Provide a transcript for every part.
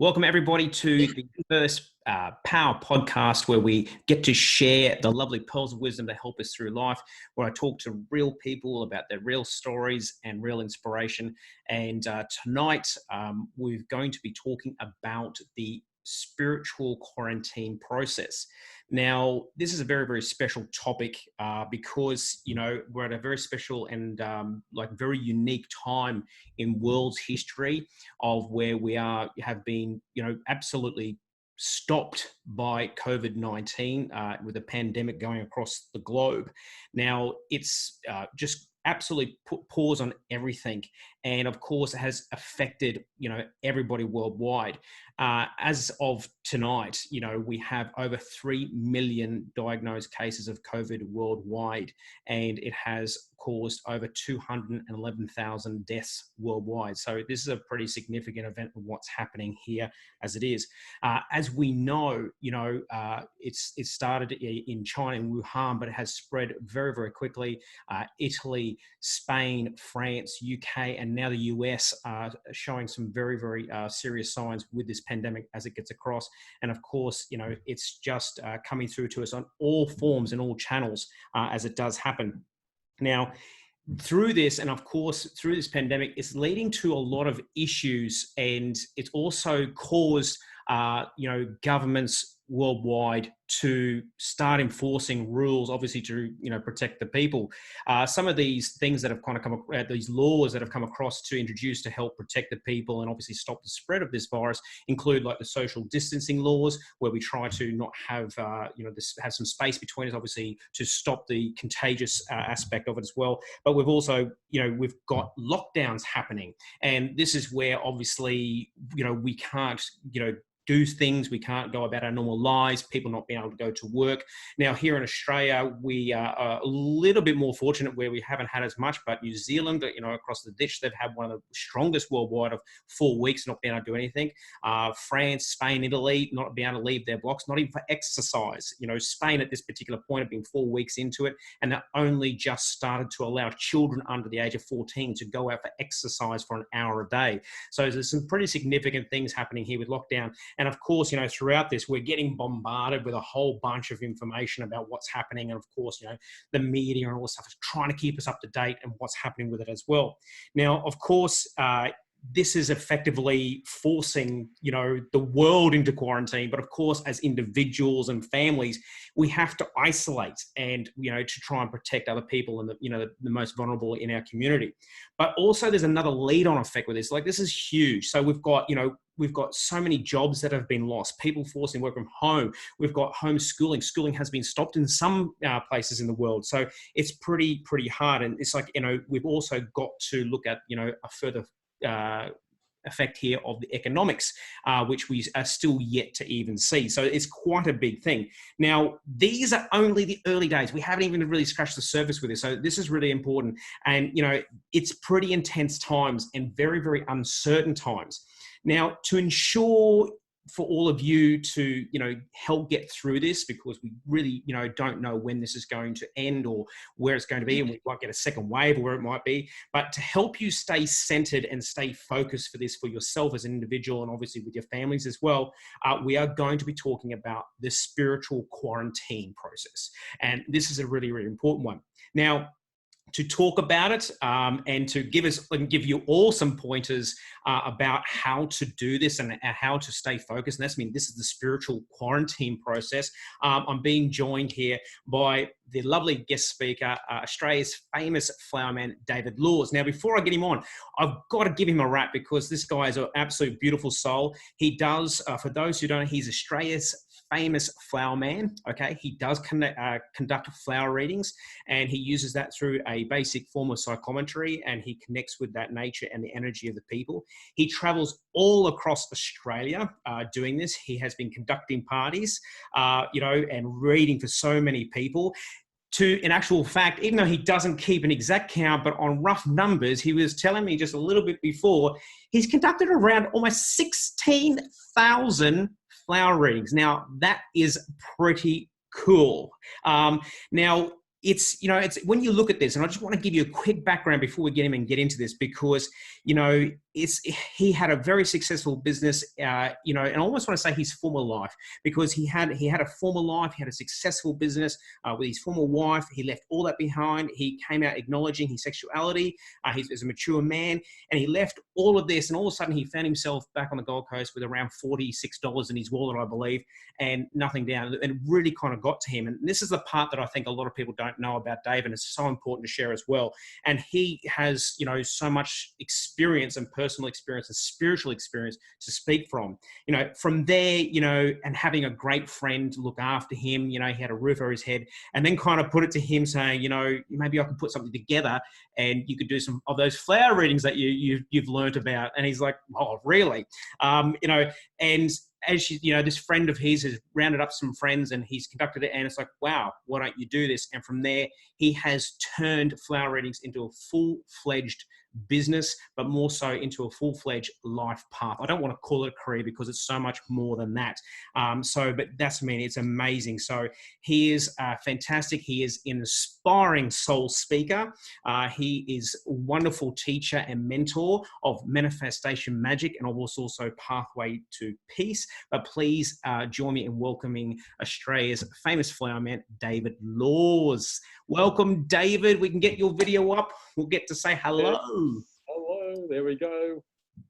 Welcome, everybody, to the first POW podcast, where we get to share the lovely pearls of wisdom that help us through life, where I talk to real people about their real stories and real inspiration. And tonight, we're going to be talking about the spiritual quarantine process. Now, this is a very, very special topic because, we're at a very special and very unique time in world's history of where we have been, absolutely stopped by COVID-19 with a pandemic going across the globe. Now, it's just absolutely put pause on everything. And of course, it has affected, everybody worldwide. As of tonight, we have over 3 million diagnosed cases of COVID worldwide, and it has caused over 211,000 deaths worldwide. So this is a pretty significant event of what's happening here as it is. As we know, it started in China, in Wuhan, but it has spread very, very quickly. Italy, Spain, France, UK, and now the US are showing some very, very serious signs with this pandemic as it gets across. And of course, it's just coming through to us on all forms and all channels as it does happen. Now, through this, and of course, through this pandemic, it's leading to a lot of issues, and it's also caused, governments worldwide to start enforcing rules, obviously to protect the people. Some of these things that have kind of come, these laws that have come across to introduce to help protect the people and obviously stop the spread of this virus include like the social distancing laws, where we try to not have have some space between us, obviously to stop the contagious aspect of it as well. But we've also we've got lockdowns happening, and this is where obviously we can't do things. We can't go about our normal lives, people not being able to go to work. Now, here in Australia, we are a little bit more fortunate where we haven't had as much, but New Zealand, across the ditch, they've had one of the strongest worldwide of 4 weeks not being able to do anything. France, Spain, Italy, not being able to leave their blocks, not even for exercise. Spain at this particular point have been 4 weeks into it, and they only just started to allow children under the age of 14 to go out for exercise for an hour a day. So there's some pretty significant things happening here with lockdown. And of course, throughout this, we're getting bombarded with a whole bunch of information about what's happening. And of course, the media and all this stuff is trying to keep us up to date and what's happening with it as well. Now, of course, this is effectively forcing, the world into quarantine. But of course, as individuals and families, we have to isolate and, to try and protect other people and the most vulnerable in our community. But also there's another lead-on effect with this. Like, this is huge. So we've got so many jobs that have been lost, people forced to work from home. We've got homeschooling. Schooling has been stopped in some places in the world. So it's pretty hard. And it's like, we've also got to look at, a further effect here of the economics, which we are still yet to even see. So it's quite a big thing. Now, these are only the early days. We haven't even really scratched the surface with this. So this is really important. And, it's pretty intense times and very, very uncertain times. Now, to ensure for all of you to, help get through this, because we really, don't know when this is going to end or where it's going to be, and we might get a second wave or where it might be. But to help you stay centered and stay focused for this, for yourself as an individual and obviously with your families as well, we are going to be talking about the spiritual quarantine process. And this is a really, really important one. Now, to talk about it and to give you all some pointers about how to do this and how to stay focused. And this is the spiritual quarantine process. I'm being joined here by the lovely guest speaker, Australia's famous flowerman, David Laws. Now, before I get him on, I've got to give him a rap, because this guy is an absolute beautiful soul. He does, for those who don't know, he's Australia's famous flower man. Okay, he does conduct flower readings, and he uses that through a basic form of psychometry, and he connects with that nature and the energy of the people. He travels all across Australia doing this. He has been conducting parties, and reading for so many people. In actual fact, even though he doesn't keep an exact count, but on rough numbers, he was telling me just a little bit before, he's conducted around almost 16,000 flower readings. Now, that is pretty cool. Now, it's when you look at this, and I just want to give you a quick background before we get into this, because, he had a very successful business, and I almost want to say his former life, because he had a former life, he had a successful business with his former wife. He left all that behind. He came out acknowledging his sexuality. He's a mature man, and he left all of this, and all of a sudden he found himself back on the Gold Coast with around $46 in his wallet, I believe, and nothing down. And it really kind of got to him. And this is the part that I think a lot of people don't know about Dave, and it's so important to share as well. And he has, so much experience and personal experience and spiritual experience to speak from. From there, and having a great friend to look after him, he had a roof over his head, and then kind of put it to him saying, maybe I can put something together and you could do some of those flower readings that you've learned about. And he's like, oh, really? And as this friend of his has rounded up some friends and he's conducted it, and it's like, wow, why don't you do this? And from there, he has turned flower readings into a full-fledged business, but more so into a full-fledged life path. I don't want to call it a career because it's so much more than that. But that's it's amazing. So he is fantastic. He is an inspiring soul speaker. He is a wonderful teacher and mentor of manifestation magic and also pathway to peace. But please join me in welcoming Australia's famous flower man, David Laws. Welcome, David. We can get your video up. We'll get to say hello. Hello, there we go.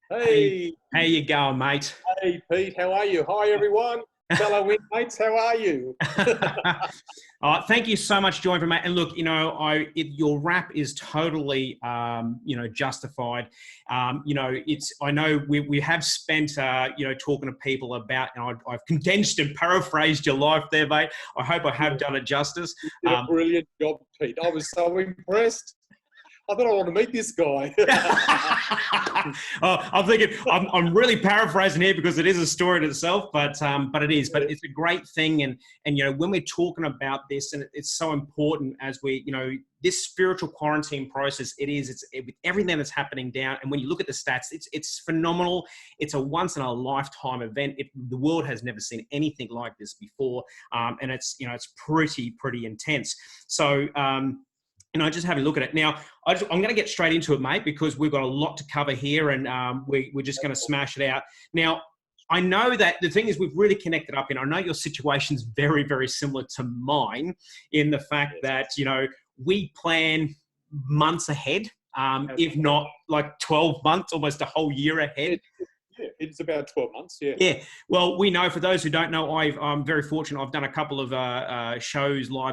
Hey. How you going, mate? Hey, Pete, how are you? Hi, everyone. Fellow inmates, how are you? Thank you so much, joining, mate. And look, your rap is totally, justified. I know we have spent, talking to people about, and I've condensed and paraphrased your life there, mate. I hope I have done it justice. You did a brilliant job, Pete. I was so impressed. I thought I want to meet this guy. I'm thinking I'm really paraphrasing here because it is a story in itself, but it is. But it's a great thing, and when we're talking about this, and it's so important as we this spiritual quarantine process. It's with everything that's happening down, and when you look at the stats, it's phenomenal. It's a once in a lifetime event. The world has never seen anything like this before, and it's pretty intense. So. Just have a look at it. Now, I'm going to get straight into it, mate, because we've got a lot to cover here, and we're just going to smash it out. Now, I know that the thing is we've really connected up, and I know your situation's very, very similar to mine in the fact that, we plan months ahead, if not like 12 months, almost a whole year ahead. It's about 12 months, yeah. Yeah. Well, we know, for those who don't know, I'm very fortunate. I've done a couple of live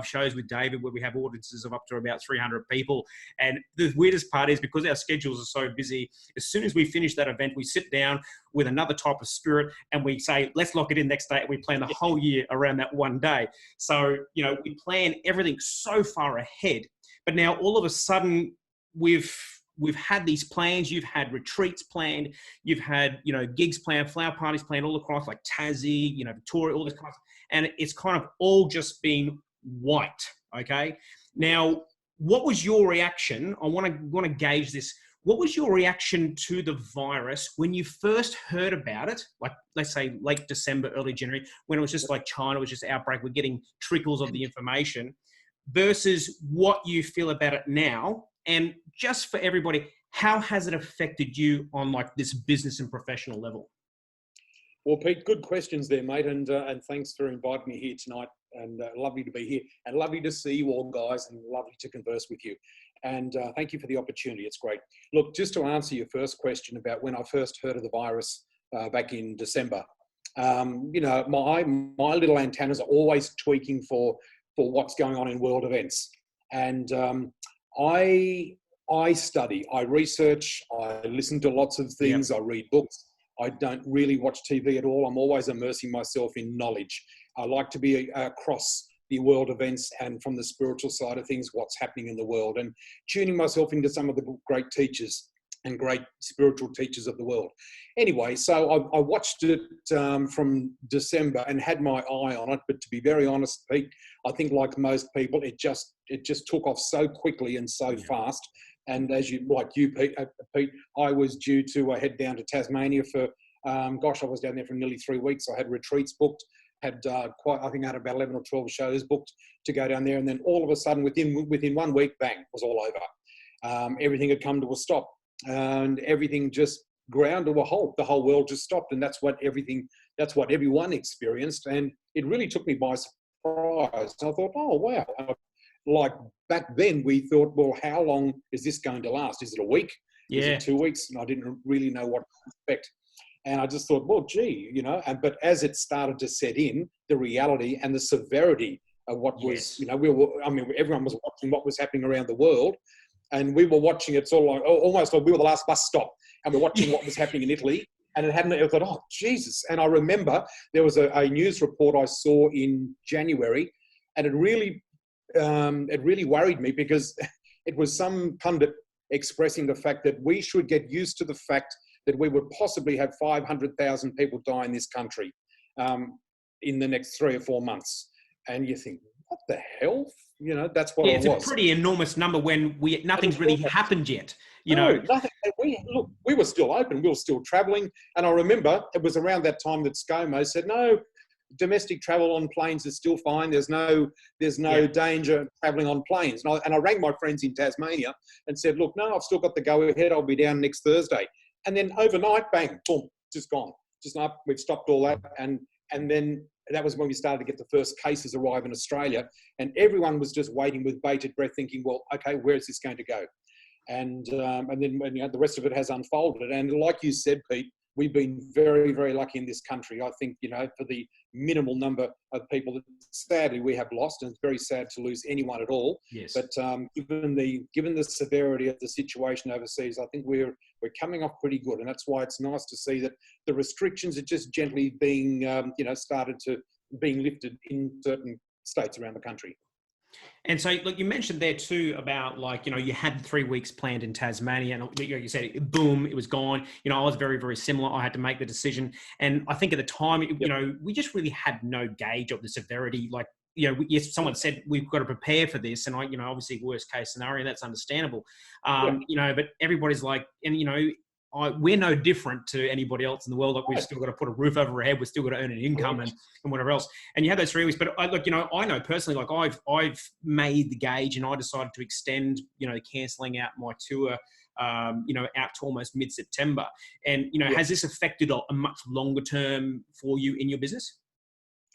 shows with David where we have audiences of up to about 300 people. And the weirdest part is because our schedules are so busy, as soon as we finish that event, we sit down with another type of spirit and we say, let's lock it in next day. And we plan the whole year around that one day. So, we plan everything so far ahead. But now all of a sudden we've had these plans. You've had retreats planned. You've had, gigs planned, flower parties planned all across, like Tassie, Victoria, all this kind of stuff. And it's kind of all just been wiped. Okay. Now, what was your reaction? I want to gauge this. What was your reaction to the virus when you first heard about it? Like, let's say late December, early January, when it was just like China was just outbreak. We're getting trickles of the information versus what you feel about it now. And just for everybody, how has it affected you on like this business and professional level? Well, Pete, good questions there, mate. And thanks for inviting me here tonight. And lovely to be here and lovely to see you all, guys, and lovely to converse with you. And thank you for the opportunity. It's great. Look, just to answer your first question about when I first heard of the virus back in December, my little antennas are always tweaking for what's going on in world events. And I study, I research, I listen to lots of things, I read books. I don't really watch TV at all. I'm always immersing myself in knowledge. I like to be across the world events and from the spiritual side of things, what's happening in the world, and tuning myself into some of the great teachers and great spiritual teachers of the world. Anyway, so I watched it from December and had my eye on it. But to be very honest, Pete, I think like most people, it just took off so quickly and so fast. And as you, Pete, I was due to head down to Tasmania for, I was down there for nearly 3 weeks. I had retreats booked, I had about 11 or 12 shows booked to go down there. And then all of a sudden, within 1 week, bang, it was all over. Everything had come to a stop. And everything just ground to a halt. The whole world just stopped, and that's what everyone experienced. And it really took me by surprise. I thought, oh, wow. Like back then we thought, well, how long is this going to last? Is it a week? Yeah. Is it 2 weeks? And I didn't really know what to expect. And I just thought, well, gee, but as it started to set in, the reality and the severity of what was, everyone was watching what was happening around the world. And we were watching it sort of like, almost like we were the last bus stop. And we're watching what was happening in Italy. And I thought, oh, Jesus. And I remember there was a news report I saw in January, and it really worried me, because it was some pundit expressing the fact that we should get used to the fact that we would possibly have 500,000 people die in this country in the next 3 or 4 months. And you think, what the hell? That's what it was. It's a pretty enormous number when nothing's really happened yet. Nothing. We were still open. We were still travelling. And I remember it was around that time that ScoMo said, no, domestic travel on planes is still fine. There's no danger travelling on planes. And I rang my friends in Tasmania and said, look, no, I've still got the go ahead. I'll be down next Thursday. And then overnight, bang, boom, just gone. Just up. We've stopped all that. And then that was when we started to get the first cases arrive in Australia. And everyone was just waiting with bated breath, thinking, well, okay, where is this going to go? And then when, the rest of it has unfolded. And like you said, Pete, we've been very, very lucky in this country. I think, for the minimal number of people that sadly we have lost, and it's very sad to lose anyone at all. Yes. But given the severity of the situation overseas, I think we're coming off pretty good. And that's why it's nice to see that the restrictions are just gently being, being lifted in certain states around the country. And so, look, you mentioned there too about you had 3 weeks planned in Tasmania, and you said, boom, it was gone. I was very, very similar. I had to make the decision. And I think at the time, we just really had no gauge of the severity. Yes, someone said we've got to prepare for this. And obviously worst case scenario, that's understandable. But everybody's like, and we're no different to anybody else in the world. Like, we've still got to put a roof over our head. We've still got to earn an income and whatever else. And you have those 3 weeks. But I know personally, I've made the gauge, and I decided to extend, cancelling out my tour, out to almost mid-September. And, has this affected a much longer term for you in your business?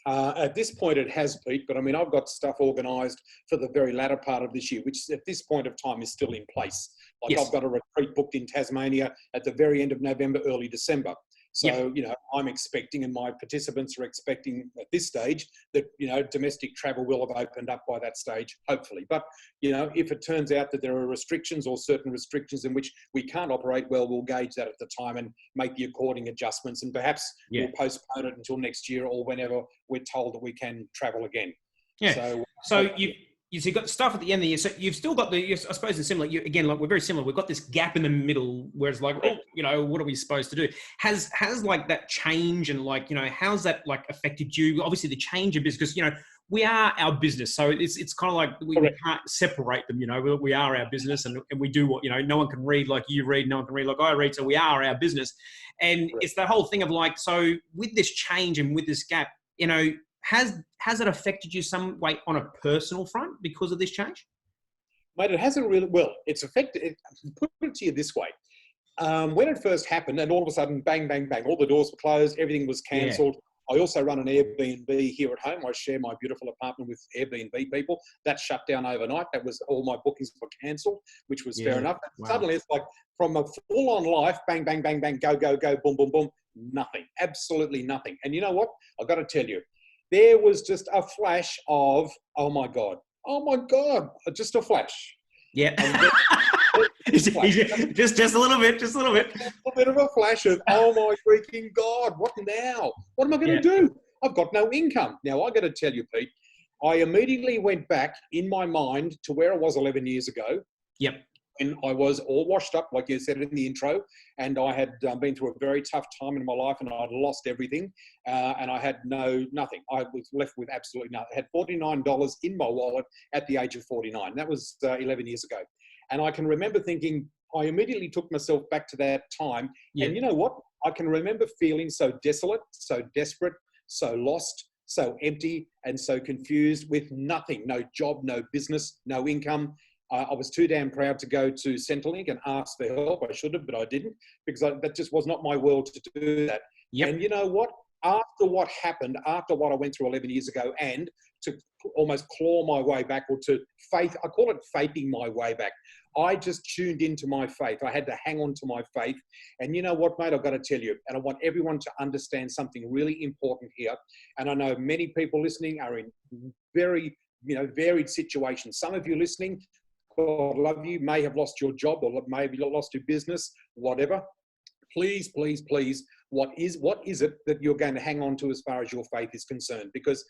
At this point it has, Pete, but I've got stuff organised for the very latter part of this year, which at this point of time is still in place. I've got a retreat booked in Tasmania at the very end of November, early December. So, I'm expecting, and my participants are expecting at this stage, that, domestic travel will have opened up by that stage, hopefully. But, if it turns out that there are restrictions or certain restrictions in which we can't operate, well, we'll gauge that at the time and make the according adjustments, and perhaps we'll postpone it until next year or whenever we're told that we can travel again. Yeah. So you've got stuff at the end of the year. So you've still got I suppose it's similar. We're very similar. We've got this gap in the middle where it's like, what are we supposed to do? Has that change, and how's that affected you? Obviously the change of business, because, we are our business. So it's kind of like we can't separate them, we are our business, and we do what, no one can read like you read, no one can read like I read. So we are our business. And it's that whole thing of so with this change and with this gap, has it affected you some way on a personal front because of this change? Mate, it hasn't really. Well, it's affected. Put it to you this way. When it first happened, and all of a sudden, bang, bang, bang, all the doors were closed, everything was cancelled. I also run an Airbnb here at home. I share my beautiful apartment with Airbnb people. That shut down overnight. That was all my bookings were cancelled, which was fair enough. Wow. Suddenly, it's like from a full-on life, bang, bang, bang, bang, go, go, go, boom, boom, boom, nothing, absolutely nothing. And you know what? I've got to tell you, there was just a flash of, oh my God, just a flash. Yeah. Just a little bit. Just a little bit of a flash of, oh my freaking God, what now? What am I going to do? I've got no income. Now, I got to tell you, Pete, I immediately went back in my mind to where I was 11 years ago. Yep. And I was all washed up, like you said in the intro, and I had been through a very tough time in my life, and I'd lost everything, and I had nothing. I was left with absolutely nothing. I had $49 in my wallet at the age of 49. That was 11 years ago. And I can remember thinking, I immediately took myself back to that time. Yeah. And you know what? I can remember feeling so desolate, so desperate, so lost, so empty, and so confused with nothing, no job, no business, no income. I was too damn proud to go to Centrelink and ask for help. I should have, but I didn't, because that just was not my world to do that. Yep. And you know what? After what happened, after what I went through 11 years ago, and to almost claw my way back, or to faith, I call it faithing my way back. I just tuned into my faith. I had to hang on to my faith. And you know what, mate, I've got to tell you, and I want everyone to understand something really important here. And I know many people listening are in very, varied situations. Some of you listening, God love you, may have lost your job, or maybe lost your business, whatever. Please, please, please, what is it that you're going to hang on to as far as your faith is concerned? Because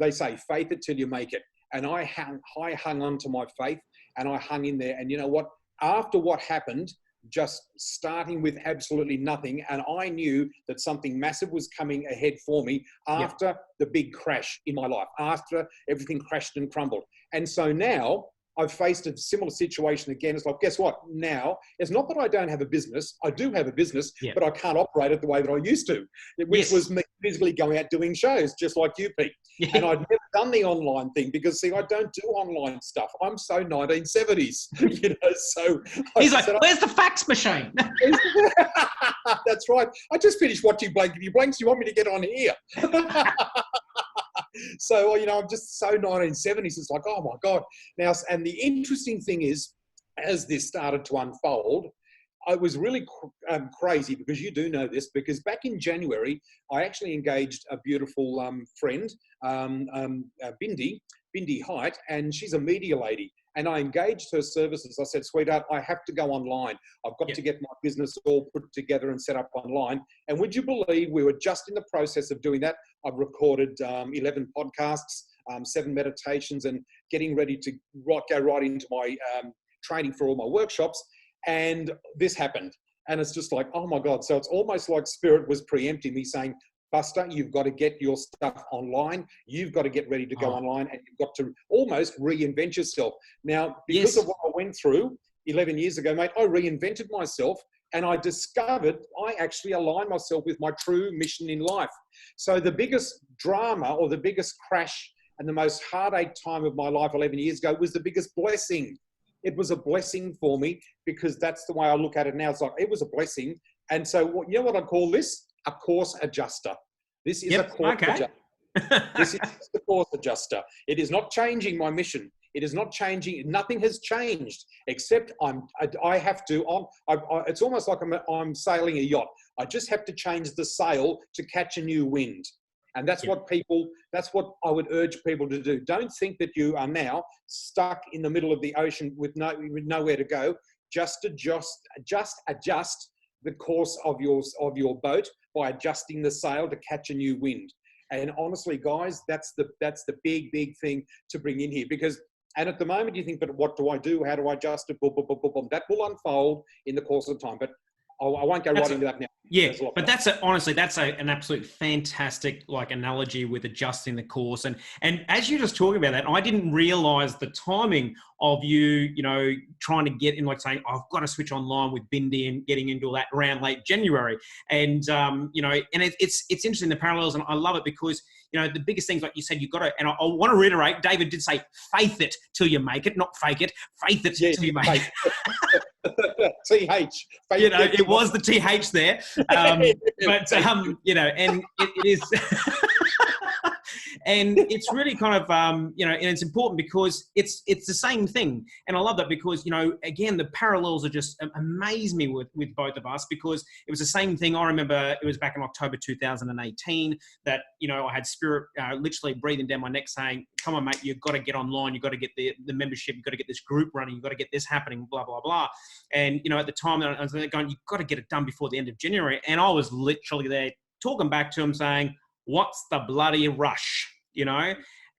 they say, faith it till you make it. And I hung on to my faith, and I hung in there. And you know what? After what happened, just starting with absolutely nothing, and I knew that something massive was coming ahead for me after the big crash in my life, after everything crashed and crumbled. And so now I've faced a similar situation again. It's like, guess what? Now, it's not that I don't have a business. I do have a business, but I can't operate it the way that I used to, which was me physically going out doing shows, just like you, Pete. And I'd never done the online thing because, see, I don't do online stuff. I'm so 1970s, so... He's like, where's the fax machine? That's right. I just finished watching Blankety Blanks. You want me to get on here? So, I'm just so 1970s. It's like, oh my God. Now, and the interesting thing is, as this started to unfold, I was really crazy, because you do know this, because back in January, I actually engaged a beautiful friend, Bindi Height, and she's a media lady. And I engaged her services. I said, sweetheart, I have to go online. I've got to get my business all put together and set up online. And would you believe we were just in the process of doing that? I've recorded 11 podcasts, 7 meditations, and getting ready to go right into my training for all my workshops. And this happened. And it's just like, oh my God. So it's almost like Spirit was preempting me, saying, Buster, you've got to get your stuff online. You've got to get ready to go online, and you've got to almost reinvent yourself. Now, because of what I went through 11 years ago, mate, I reinvented myself, and I discovered I actually align myself with my true mission in life. So the biggest drama, or the biggest crash, and the most heartache time of my life 11 years ago was the biggest blessing. It was a blessing for me, because that's the way I look at it now. It's like, it was a blessing. And so you know what I call this? A course adjuster. This is a course adjuster. This is the course adjuster. It is not changing my mission. It is not changing. Nothing has changed, except I have to. It's almost like I'm sailing a yacht. I just have to change the sail to catch a new wind. And that's what I would urge people to do. Don't think that you are now stuck in the middle of the ocean with nowhere to go. Just adjust the course of your boat by adjusting the sail to catch a new wind. And honestly, guys, that's the big thing to bring in here, because, and at the moment you think, but what do I do? How do I adjust it? Boom, boom, boom, boom, boom. That will unfold in the course of time, but I won't go right into that now. Yeah, but that's an absolute fantastic analogy with adjusting the course. And as you're just talking about that, I didn't realize the timing of you, trying to get in, saying, I've got to switch online with Bindi, and getting into that around late January. And, and it's interesting, the parallels, and I love it, because, the biggest things, like you said, you've got to, and I want to reiterate, David did say, faith it till you make it, not fake it, faith it till you make it. TH. It was the TH there. And it is... And it's really kind of, and it's important, because it's the same thing. And I love that, because, again, the parallels are just amaze me with both of us, because it was the same thing. I remember it was back in October 2018 that, I had Spirit literally breathing down my neck, saying, come on, mate, you've got to get online. You've got to get the membership. You've got to get this group running. You've got to get this happening, blah, blah, blah. And, at the time I was going, you've got to get it done before the end of January. And I was literally there talking back to him, saying, what's the bloody rush?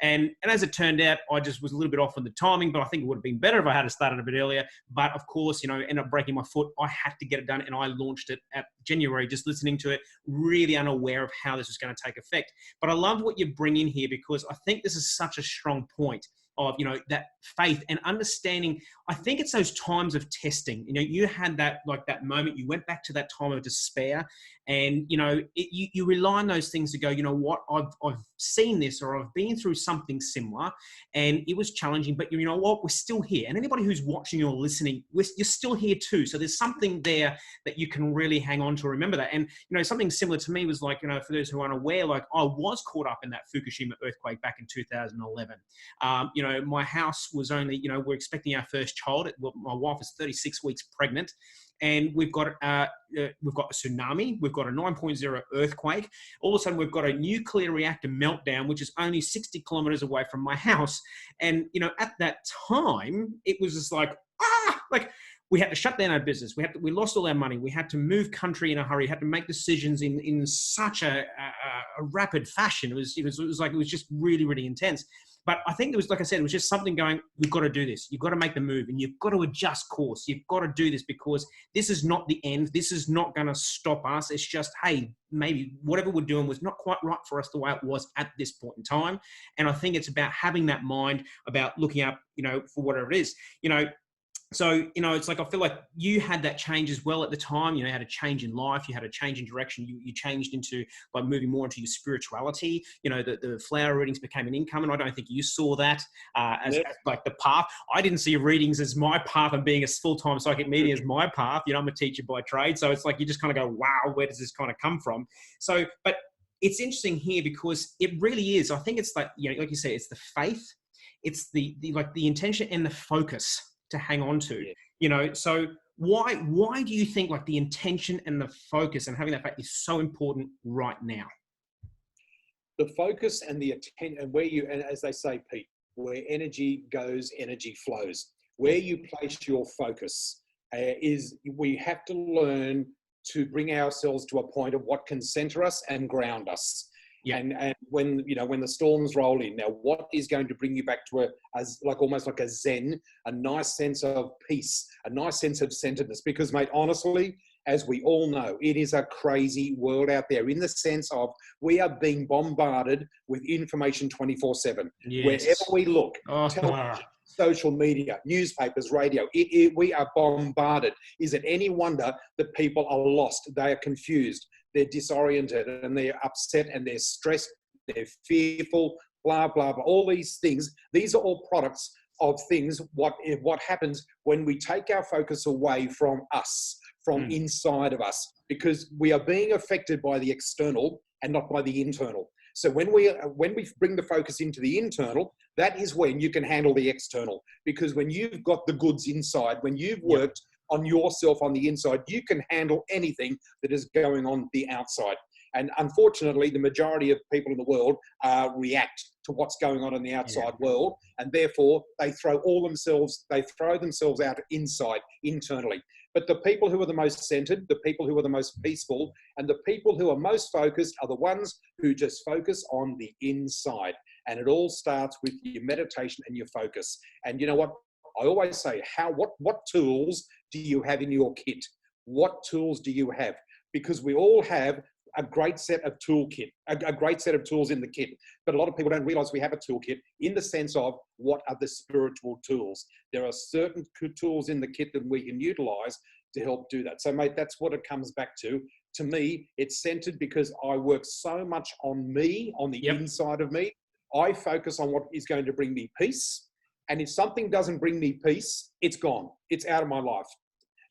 And as it turned out, I just was a little bit off on the timing, but I think it would have been better if I had started a bit earlier. But of course, ended up breaking my foot. I had to get it done, and I launched it at January, just listening to it, really unaware of how this was going to take effect. But I love what you bring in here, because I think this is such a strong point of, that faith and understanding. I think it's those times of testing. You had that, that moment, you went back to that time of despair, And, you rely on those things to go, you know what, I've seen this, or I've been through something similar and it was challenging, but you know what, we're still here. And anybody who's watching or listening, you're still here too. So there's something there that you can really hang on to, remember that. And, something similar to me was like, for those who aren't aware, like I was caught up in that Fukushima earthquake back in 2011. My house was only, we're expecting our first child. My wife is 36 weeks pregnant. And we've got a tsunami, we've got a 9.0 earthquake. All of a sudden, we've got a nuclear reactor meltdown, which is only 60 kilometers away from my house. And at that time, it was just like we had to shut down our business. We lost all our money. We had to move country in a hurry. Had to make decisions in such a rapid fashion. It was just really, really intense. But I think it was, like I said, it was just something going, we've got to do this. You've got to make the move and you've got to adjust course. You've got to do this because this is not the end. This is not going to stop us. It's just, hey, maybe whatever we're doing was not quite right for us the way it was at this point in time. And I think it's about having that mind about looking up, for whatever it is, So, it's like, I feel like you had that change as well at the time. You had a change in life. You had a change in direction. You changed into like moving more into your spirituality. The flower readings became an income. And I don't think you saw that as like the path. I didn't see readings as my path and being a full-time psychic medium as my path. I'm a teacher by trade. So it's like, you just kind of go, wow, where does this kind of come from? So, but it's interesting here because it really is. I think it's like, like you say, it's the faith. It's the intention and the focus to hang on to, so why do you think like the intention and the focus and having that fact is so important right now? The focus and the attention, and as they say, Pete, where energy goes, energy flows. Where you place your focus we have to learn to bring ourselves to a point of what can center us and ground us. Yeah. And when the storms roll in, now what is going to bring you back to almost like a zen, a nice sense of peace, a nice sense of centeredness? Because, mate, honestly, as we all know, it is a crazy world out there in the sense of we are being bombarded with information 24/7. Yes. Wherever we look, television, social media, newspapers, radio, we are bombarded. Is it any wonder that people are lost? They are confused. They're disoriented and they're upset and they're stressed, they're fearful, blah, blah, blah. All these things, these are all products of things, what happens when we take our focus away from us, from inside of us, because we are being affected by the external and not by the internal. So when we bring the focus into the internal, that is when you can handle the external. Because when you've got the goods inside, when you've worked on yourself on the inside, you can handle anything that is going on the outside. And unfortunately, the majority of people in the world react to what's going on in the outside world, and therefore they throw themselves out inside, internally. But the people who are the most centered, the people who are the most peaceful, and the people who are most focused are the ones who just focus on the inside. And it all starts with your meditation and your focus. And you know what? I always say, what tools do you have in your kit? What tools do you have? Because we all have a great set of toolkit, a great set of tools in the kit. But a lot of people don't realize we have a toolkit in the sense of what are the spiritual tools. There are certain tools in the kit that we can utilize to help do that. So, mate, that's what it comes back to. To me, it's centered because I work so much on me, on the inside of me. I focus on what is going to bring me peace. And if something doesn't bring me peace, it's gone. It's out of my life.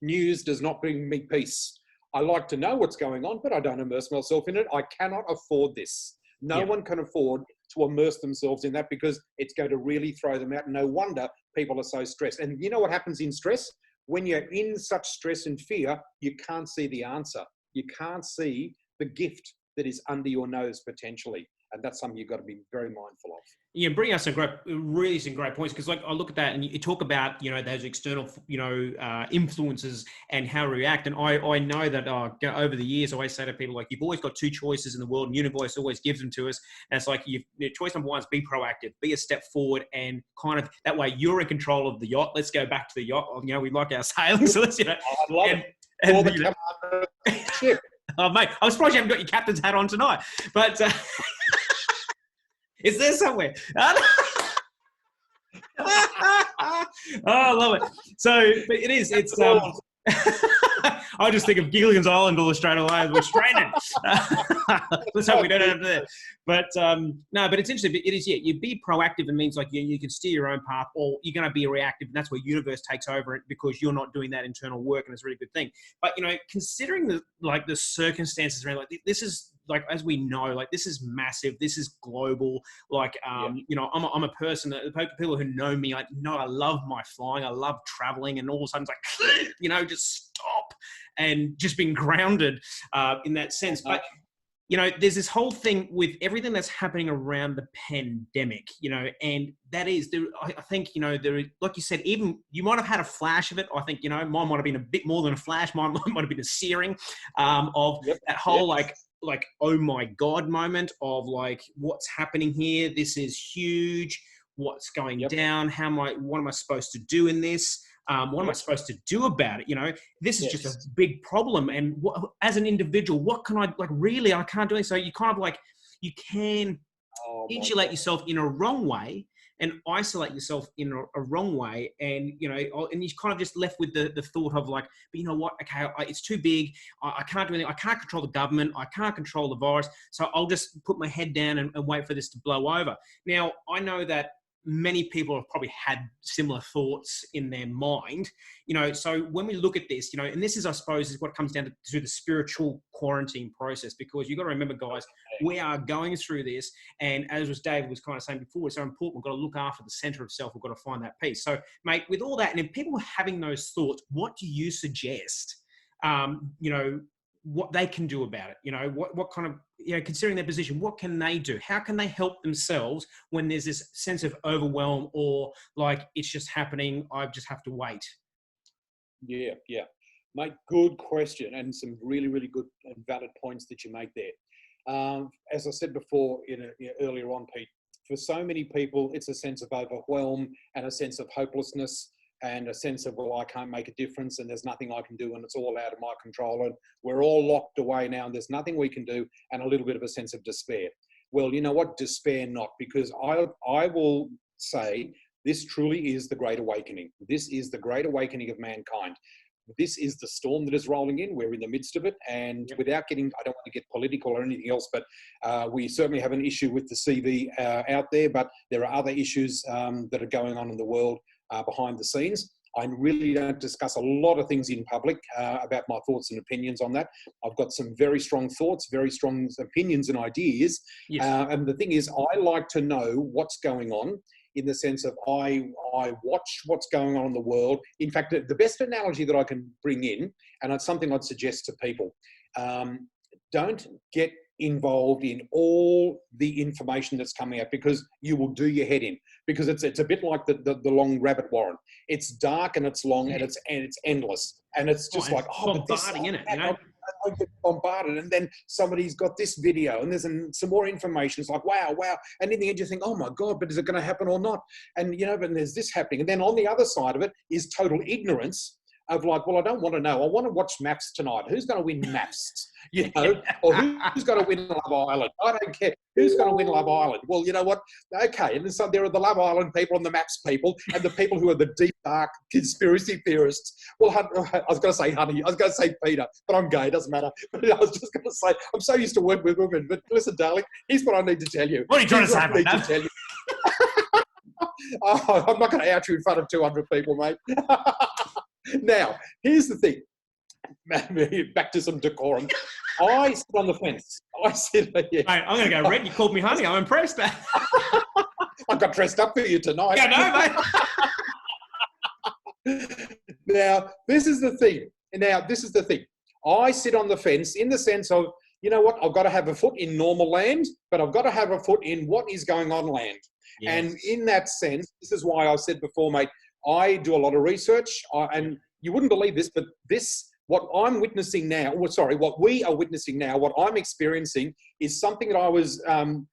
News does not bring me peace. I like to know what's going on, but I don't immerse myself in it. I cannot afford this. No one can afford to immerse themselves in that because it's going to really throw them out. No wonder people are so stressed. And you know what happens in stress? When you're in such stress and fear, you can't see the answer. You can't see the gift that is under your nose potentially. And that's something you've got to be very mindful of. Yeah, bring us some great points, because like I look at that and you talk about those external influences and how we react, and I know that over the years I always say to people, like, you've always got two choices in the world and the universe always gives them to us, and it's like choice number one is be proactive, be a step forward, and kind of that way you're in control of the yacht. Let's go back to the yacht. We like our sailing, so let's I love it. Ship. Oh mate, I'm surprised you haven't got your captain's hat on tonight, but. Is there somewhere? Oh, I love it. So, but it is. It's I just think of Gilligan's Island all straight away. We're stranded. Let's hope we don't have to. But no, but it's interesting. It is, yeah, you be proactive. It means like you can steer your own path, or you're going to be reactive, and that's where universe takes over it because you're not doing that internal work, and it's a really good thing. But considering the circumstances around, like this is like, as we know, like this is massive. This is global. Like I'm a person that people who know me, I know I love my flying. I love traveling, and all of a sudden it's like just stop and just being grounded in that sense. But there's this whole thing with everything that's happening around the pandemic, and that is, I think, there, like you said, even you might have had a flash of it. I think, mine might have been a bit more than a flash. Mine might have been a searing of that whole, like, oh my God moment of like, what's happening here? This is huge. What's going down? What am I supposed to do in this? What am I supposed to do about it? This is just a big problem. And as an individual, what can I, like, really, I can't do it. So you kind of like, you can insulate yourself in a wrong way and isolate yourself in a wrong way. And, and you're kind of just left with the thought of like, but you know what? Okay, it's too big. I can't do anything. I can't control the government. I can't control the virus. So I'll just put my head down and wait for this to blow over. Now, I know that many people have probably had similar thoughts in their mind, so when we look at this, and this is, I suppose, is what comes down to the spiritual quarantine process, because you've got to remember, guys, we are going through this. And as David was kind of saying before, it's so important. We've got to look after the center of self. We've got to find that peace. So, mate, with all that, and if people are having those thoughts, what do you suggest, what they can do about it? What kind of, considering their position, what can they do? How can they help themselves when there's this sense of overwhelm, or like, it's just happening, I just have to wait? Yeah. Mate, good question, and some really, really good and valid points that you make there. As I said before earlier on, Pete, for so many people, it's a sense of overwhelm and a sense of hopelessness, and a sense of, well, I can't make a difference and there's nothing I can do and it's all out of my control and we're all locked away now and there's nothing we can do, and a little bit of a sense of despair. Well, you know what? Despair not, because I will say this truly is the Great Awakening. This is the Great Awakening of mankind. This is the storm that is rolling in. We're in the midst of it. And without getting, I don't want to get political or anything else, but we certainly have an issue with the CV out there, but there are other issues that are going on in the world behind the scenes. I really don't discuss a lot of things in public about my thoughts and opinions on that. I've got some very strong thoughts, very strong opinions and ideas. Yes. And the thing is, I like to know what's going on, in the sense of I watch what's going on in the world. In fact, the best analogy that I can bring in, and it's something I'd suggest to people, don't get involved in all the information that's coming out, because you will do your head in, because it's a bit like the long rabbit warren. It's dark and it's long and it's endless, and it's just bombarding in it, I get bombarded, and then somebody's got this video and there's some more information. It's like, wow. And in the end you think, oh my God, but is it going to happen or not? And but there's this happening. And then on the other side of it is total ignorance of like, well, I don't want to know. I want to watch maths tonight. Who's going to win maths? Or who's going to win Love Island? I don't care. Who's going to win Love Island? Well, you know what? Okay. And so there are the Love Island people and the maths people and the people who are the deep, dark conspiracy theorists. Well, I was going to say honey. I was going to say Peter, but I'm gay. It doesn't matter. But I was just going to say, I'm so used to working with women. But listen, darling, here's what I need to tell you. What are you trying to say? I'm not going to out you in front of 200 people, mate. Now, here's the thing. Back to some decorum. I sit on the fence. Mate, I'm going to go red. You called me honey. I'm impressed. I got dressed up for you tonight. Yeah, no, mate. Now, this is the thing. I sit on the fence in the sense of, you know what? I've got to have a foot in normal land, but I've got to have a foot in what is going on land. Yes. And in that sense, this is why I said before, mate, I do a lot of research, and you wouldn't believe this, but what I'm witnessing now, what we are witnessing now, what I'm experiencing is something that I was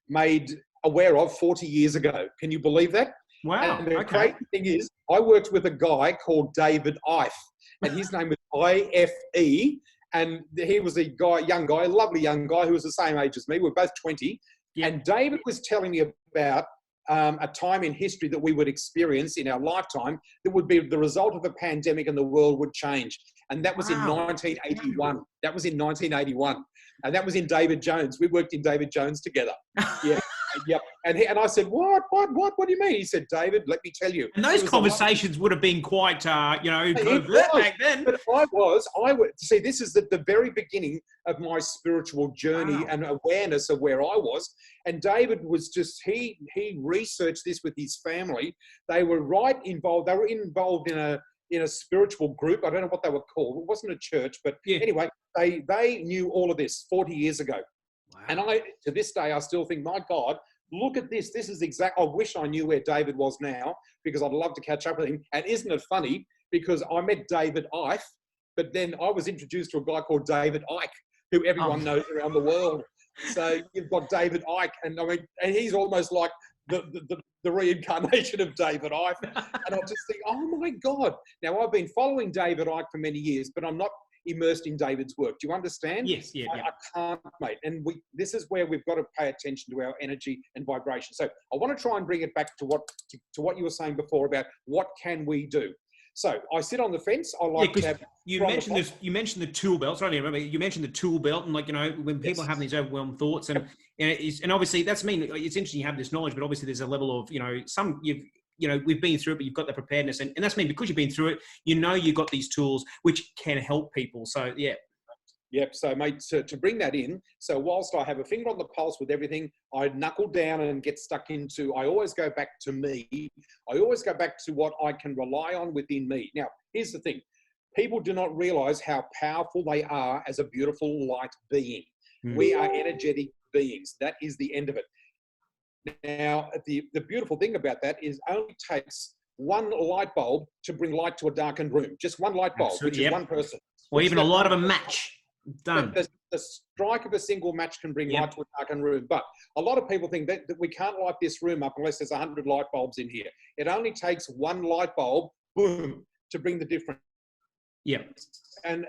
made aware of 40 years ago. Can you believe that? Wow. And the crazy thing is, I worked with a guy called David Ife, and his name was IFE, and he was a young guy, lovely young guy who was the same age as me. We're both 20. Yeah. And David was telling me about a time in history that we would experience in our lifetime that would be the result of a pandemic and the world would change. And that was in 1981. That was in 1981. And that was in David Jones. We worked in David Jones together. Yeah. Yep. And I said, what do you mean? He said, David, let me tell you. And those conversations would have been quite, covert back then. But I would see, this is the very beginning of my spiritual journey and awareness of where I was. And David was just, he researched this with his family. They were involved. They were involved in a spiritual group. I don't know what they were called. It wasn't a church, but anyway, they knew all of this 40 years ago. Wow. And to this day, I still think, my God, look at this. This is I wish I knew where David was now, because I'd love to catch up with him. And isn't it funny? Because I met David Icke, but then I was introduced to a guy called David Icke, who everyone knows around the world. So you've got David Icke, and he's almost like the reincarnation of David Icke. And I just think, oh my God. Now, I've been following David Icke for many years, but I'm not immersed in David's work. Do you understand? Yes, yeah. I can't, mate. And this is where we've got to pay attention to our energy and vibration. So I want to try and bring it back to what you were saying before about what can we do. So I sit on the fence. I like to have. You mentioned this. You mentioned the tool belt. Sorry, remember you mentioned the tool belt, and when people are having these overwhelmed thoughts, and obviously that's it's interesting you have this knowledge, but obviously there's a level of we've been through it, but you've got the preparedness, and that's because you've been through it. You've got these tools which can help people. So yeah. Yep. So, mate, to bring that in, so whilst I have a finger on the pulse with everything, I knuckle down and get stuck into, I always go back to me. I always go back to what I can rely on within me. Now, here's the thing. People do not realize how powerful they are as a beautiful light being. We are energetic beings. That is the end of it. Now, the beautiful thing about that is it only takes one light bulb to bring light to a darkened room. Just one light bulb, which is one person. Or even a light of a match. Done. The strike of a single match can bring light to a darkened room. But a lot of people think that we can't light this room up unless there's 100 light bulbs in here. It only takes one light bulb, boom, to bring the difference. Yeah. And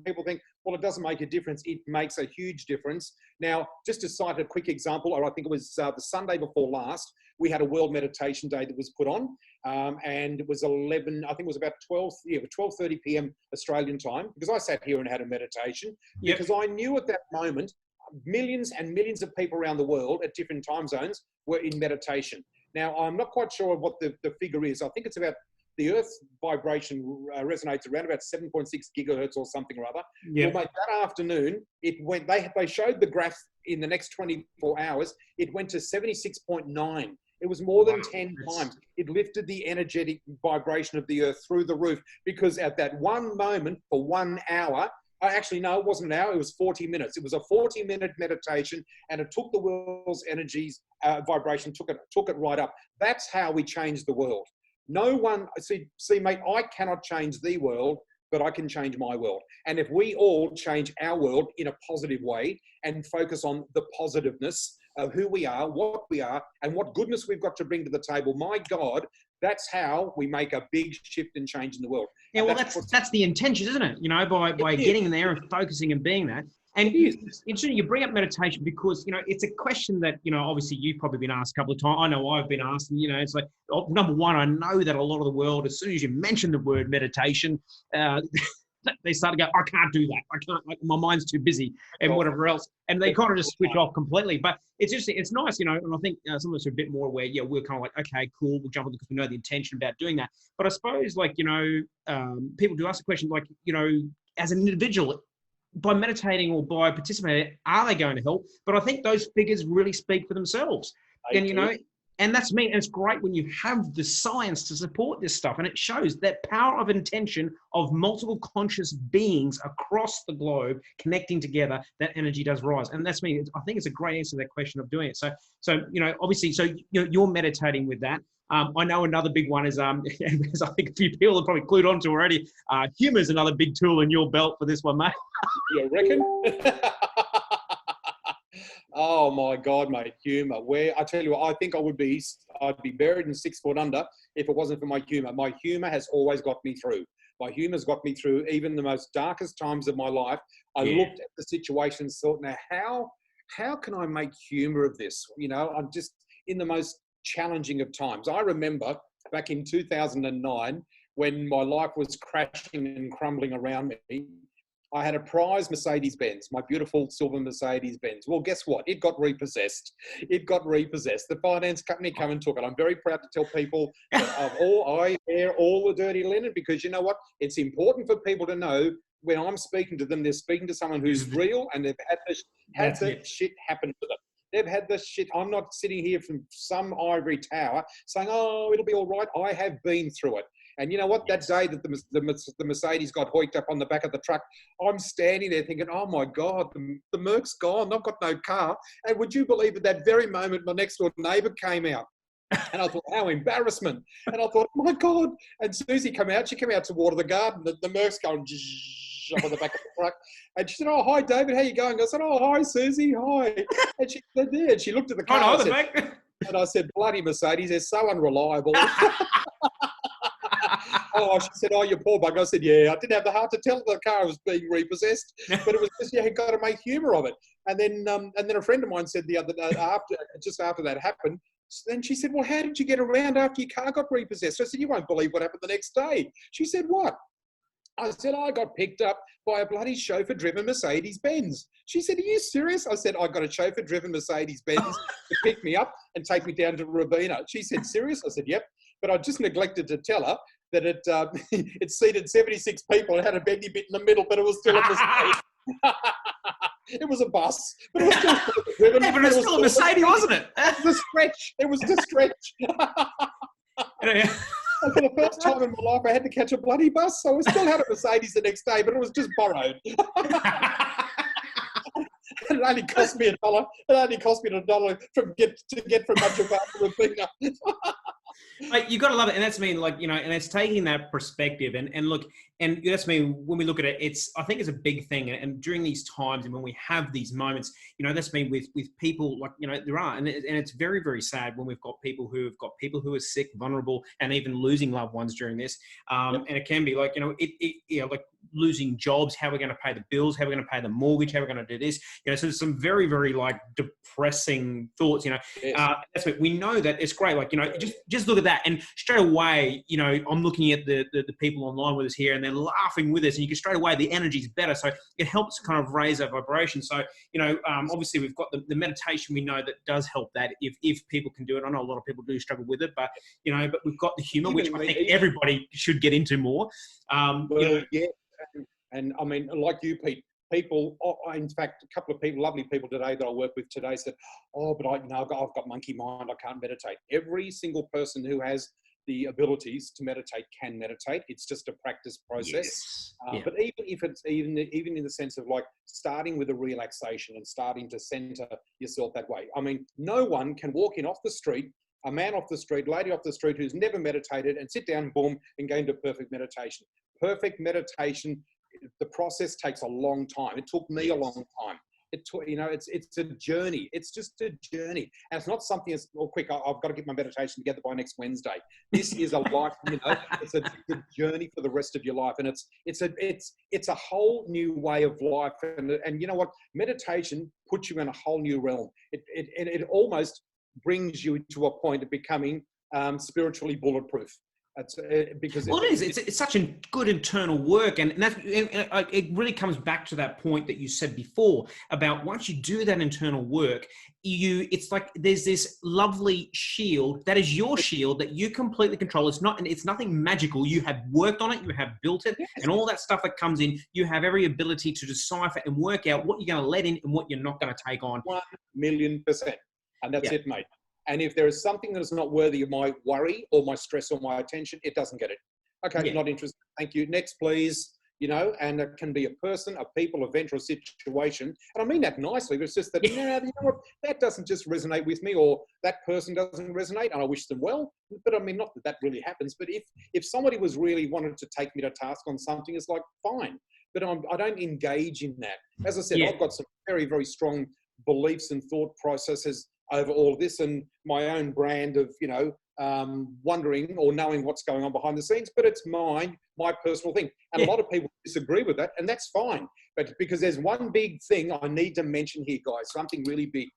people think, well, it doesn't make a difference. It makes a huge difference. Now, just to cite a quick example, or I think it was the Sunday before last, we had a World Meditation Day that was put on, and it was 11, I think it was about 12:30 p.m. Australian time, because I sat here and had a meditation, because I knew at that moment, millions and millions of people around the world at different time zones were in meditation. Now, I'm not quite sure what the figure is. I think it's about, the Earth's vibration resonates around about 7.6 gigahertz or something or other. Yeah. Well, mate, that afternoon, it went, they showed the graph in the next 24 hours, it went to 76.9. It was more than 10 times. It lifted the energetic vibration of the Earth through the roof, because at that one moment for 1 hour, actually, no, it wasn't an hour, it was 40 minutes. It was a 40-minute meditation, and it took the world's energies, vibration, took it right up. That's how we change the world. No one, see, mate, I cannot change the world, but I can change my world. And if we all change our world in a positive way and focus on the positiveness of who we are, and what goodness we've got to bring to the table, my God, that's how we make a big shift and change in the world. Yeah, well, that's the intention, isn't it? By getting in there and focusing and being that. And interesting, you bring up meditation because, it's a question that, obviously you've probably been asked a couple of times. I know I've been asked, and, it's like, number one, I know that a lot of the world, as soon as you mention the word meditation, they start to go, I can't do that. I can't, my mind's too busy and whatever else. And they kind of just switch off completely. But it's interesting. It's nice, and I think some of us are a bit more aware. Yeah, we're kind of like, okay, cool, we'll jump on because we know the intention about doing that. But I suppose, people do ask the question, as an individual, by meditating or by participating, are they going to help? But I think those figures really speak for themselves. And that's me. And it's great when you have the science to support this stuff. And it shows that power of intention of multiple conscious beings across the globe connecting together, that energy does rise. And that's me. I think it's a great answer to that question of doing it. So obviously, you're meditating with that. I know another big one is, as I think a few people have probably clued onto already, humor is another big tool in your belt for this one, mate. You reckon? Oh my God, mate, humor. I tell you what, I think I'd be buried in 6 foot under if it wasn't for my humor. My humor has always got me through. My humor's got me through even the most darkest times of my life. I looked at the situation and thought, now how can I make humor of this? I'm just in the most challenging of times. I remember back in 2009, when my life was crashing and crumbling around me, I had a prize Mercedes-Benz, my beautiful silver Mercedes-Benz. Well, guess what? It got repossessed. It got repossessed. The finance company come and took it. I'm very proud to tell people that I wear all the dirty linen, because you know what? It's important for people to know when I'm speaking to them, they're speaking to someone who's real, and they've had this shit happen to them. They've had this shit. I'm not sitting here from some ivory tower saying, oh, it'll be all right. I have been through it. And you know what? That day that the Mercedes got hoiked up on the back of the truck, I'm standing there thinking, oh my God, the Merc's gone. I've got no car. And would you believe at that very moment, my next door neighbour came out. And I thought, how embarrassment. And I thought, oh my God. And Susie came out. She came out to water the garden. The Merc's going up on the back of the truck. And she said, oh, hi, David. How you going? I said, oh, hi, Susie. Hi. And she said, yeah. And she looked at the car. And I said, bloody Mercedes, they're so unreliable. Oh, she said, oh, you poor bug. I said, yeah, I didn't have the heart to tell the car was being repossessed, but it was just, you got to make humour of it. And then a friend of mine said the other day, just after that happened, then she said, well, how did you get around after your car got repossessed? I said, you won't believe what happened the next day. She said, what? I said, I got picked up by a bloody chauffeur-driven Mercedes-Benz. She said, are you serious? I said, I got a chauffeur-driven Mercedes-Benz to pick me up and take me down to Robina. She said, serious? I said, yep. But I just neglected to tell her that it seated 76 people and had a bendy bit in the middle, but it was still a Mercedes. It was a bus, but it was still driven. Yeah, but it was still a Mercedes, wasn't it? It was a stretch. It was a stretch. And for the first time in my life, I had to catch a bloody bus. So I still had a Mercedes the next day, but it was just borrowed. It only cost me $1. It only cost me $1 to get from much of that to Robina. Like, you got to love it. And that's mean, like, you know, and it's taking that perspective and look, and that's mean when we look at it, I think it's a big thing. And during these times and when we have these moments, you know, that's mean with people, like, you know, there are, and it's very, very sad when we've got people who are sick, vulnerable, and even losing loved ones during this. And it can be like, you know, you know, like losing jobs, how we're going to pay the bills, how we're going to pay the mortgage, how we're going to do this, you know, so there's some very, very like depressing thoughts, you know. That's what we know, that it's great. Like, you know, just look at that. And straight away, you know, I'm looking at the people online with us here, and they're laughing with us, and you can straight away, the energy's better. So it helps kind of raise our vibration. So, you know, obviously we've got the meditation, we know that does help that if people can do it. I know a lot of people do struggle with it, but, you know, but we've got the humor, which I think everybody should get into more. You know, yeah. And I mean, like you, Pete, people, in fact, a couple of people, lovely people today that I work with today said, oh, but I've got monkey mind, I can't meditate. Every single person who has the abilities to meditate can meditate. It's just a practice process. Yes. But even if it's even in the sense of like starting with a relaxation and starting to center yourself that way. I mean, no one can walk in off the street, a man off the street, lady off the street who's never meditated, and sit down, boom, and go into perfect meditation. Perfect meditation, the process takes a long time. It took me a long time. It took, you know, it's a journey. It's just a journey. And it's not something that's, oh, quick, I've got to get my meditation together by next Wednesday. This is a life, you know, it's a journey for the rest of your life. And it's a whole new way of life. And you know what? Meditation puts you in a whole new realm. It almost brings you to a point of becoming spiritually bulletproof. Because well, it is. It's such a good internal work, and it really comes back to that point that you said before about once you do that internal work, it's like there's this lovely shield that is your shield that you completely control. It's nothing magical. You have worked on it, you have built it, and all that stuff that comes in, you have every ability to decipher and work out what you're going to let in and what you're not going to take on. 1,000,000%, and that's it, mate. And if there is something that is not worthy of my worry or my stress or my attention, it doesn't get it. Okay, not interested. Thank you. Next, please. You know, and it can be a person, a people, event, or a situation. And I mean that nicely, but it's just that, you know what, that doesn't just resonate with me, or that person doesn't resonate, and I wish them well. But I mean, not that that really happens. But if somebody was really wanted to take me to task on something, it's like, fine. But I don't engage in that. As I said, I've got some very, very strong beliefs and thought processes over all of this, and my own brand of, you know, wondering or knowing what's going on behind the scenes, but it's my personal thing. And a lot of people disagree with that, and that's fine. But because there's one big thing I need to mention here, guys, something really big.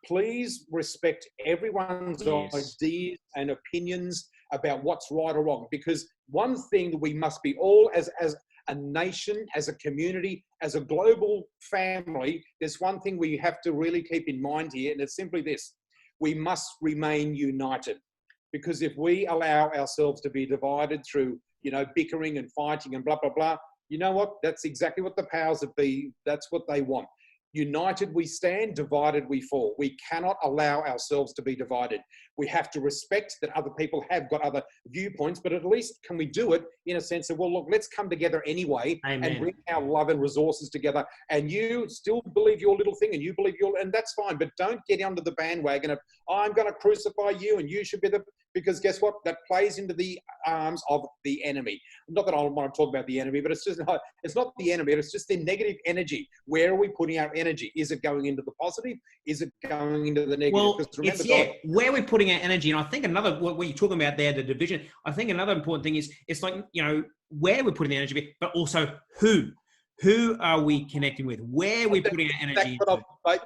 please respect everyone's ideas and opinions about what's right or wrong. Because one thing that we must be all as a nation, as a community, as a global family, there's one thing we have to really keep in mind here, and it's simply this: we must remain united. Because if we allow ourselves to be divided through, bickering and fighting and blah, blah, blah, you know what? That's exactly what the powers that be, that's what they want. United we stand, divided we fall. We cannot allow ourselves to be divided. We have to respect that other people have got other viewpoints, but at least can we do it in a sense of, well, look, let's come together anyway. Amen. And bring our love and resources together. And you still believe your little thing and you believe and that's fine, but don't get under the bandwagon of, I'm going to crucify you and you should be because guess what? That plays into the arms of the enemy. Not that I want to talk about the enemy, but it's not the enemy. It's just the negative energy. Where are we putting our energy? Is it going into the positive? Is it going into the negative? Well, remember, where we're putting our energy. And I think what you're talking about there, the division, I think another important thing is, it's like, where we're putting the energy, but also who. Who are we connecting with? Where are we putting our energy?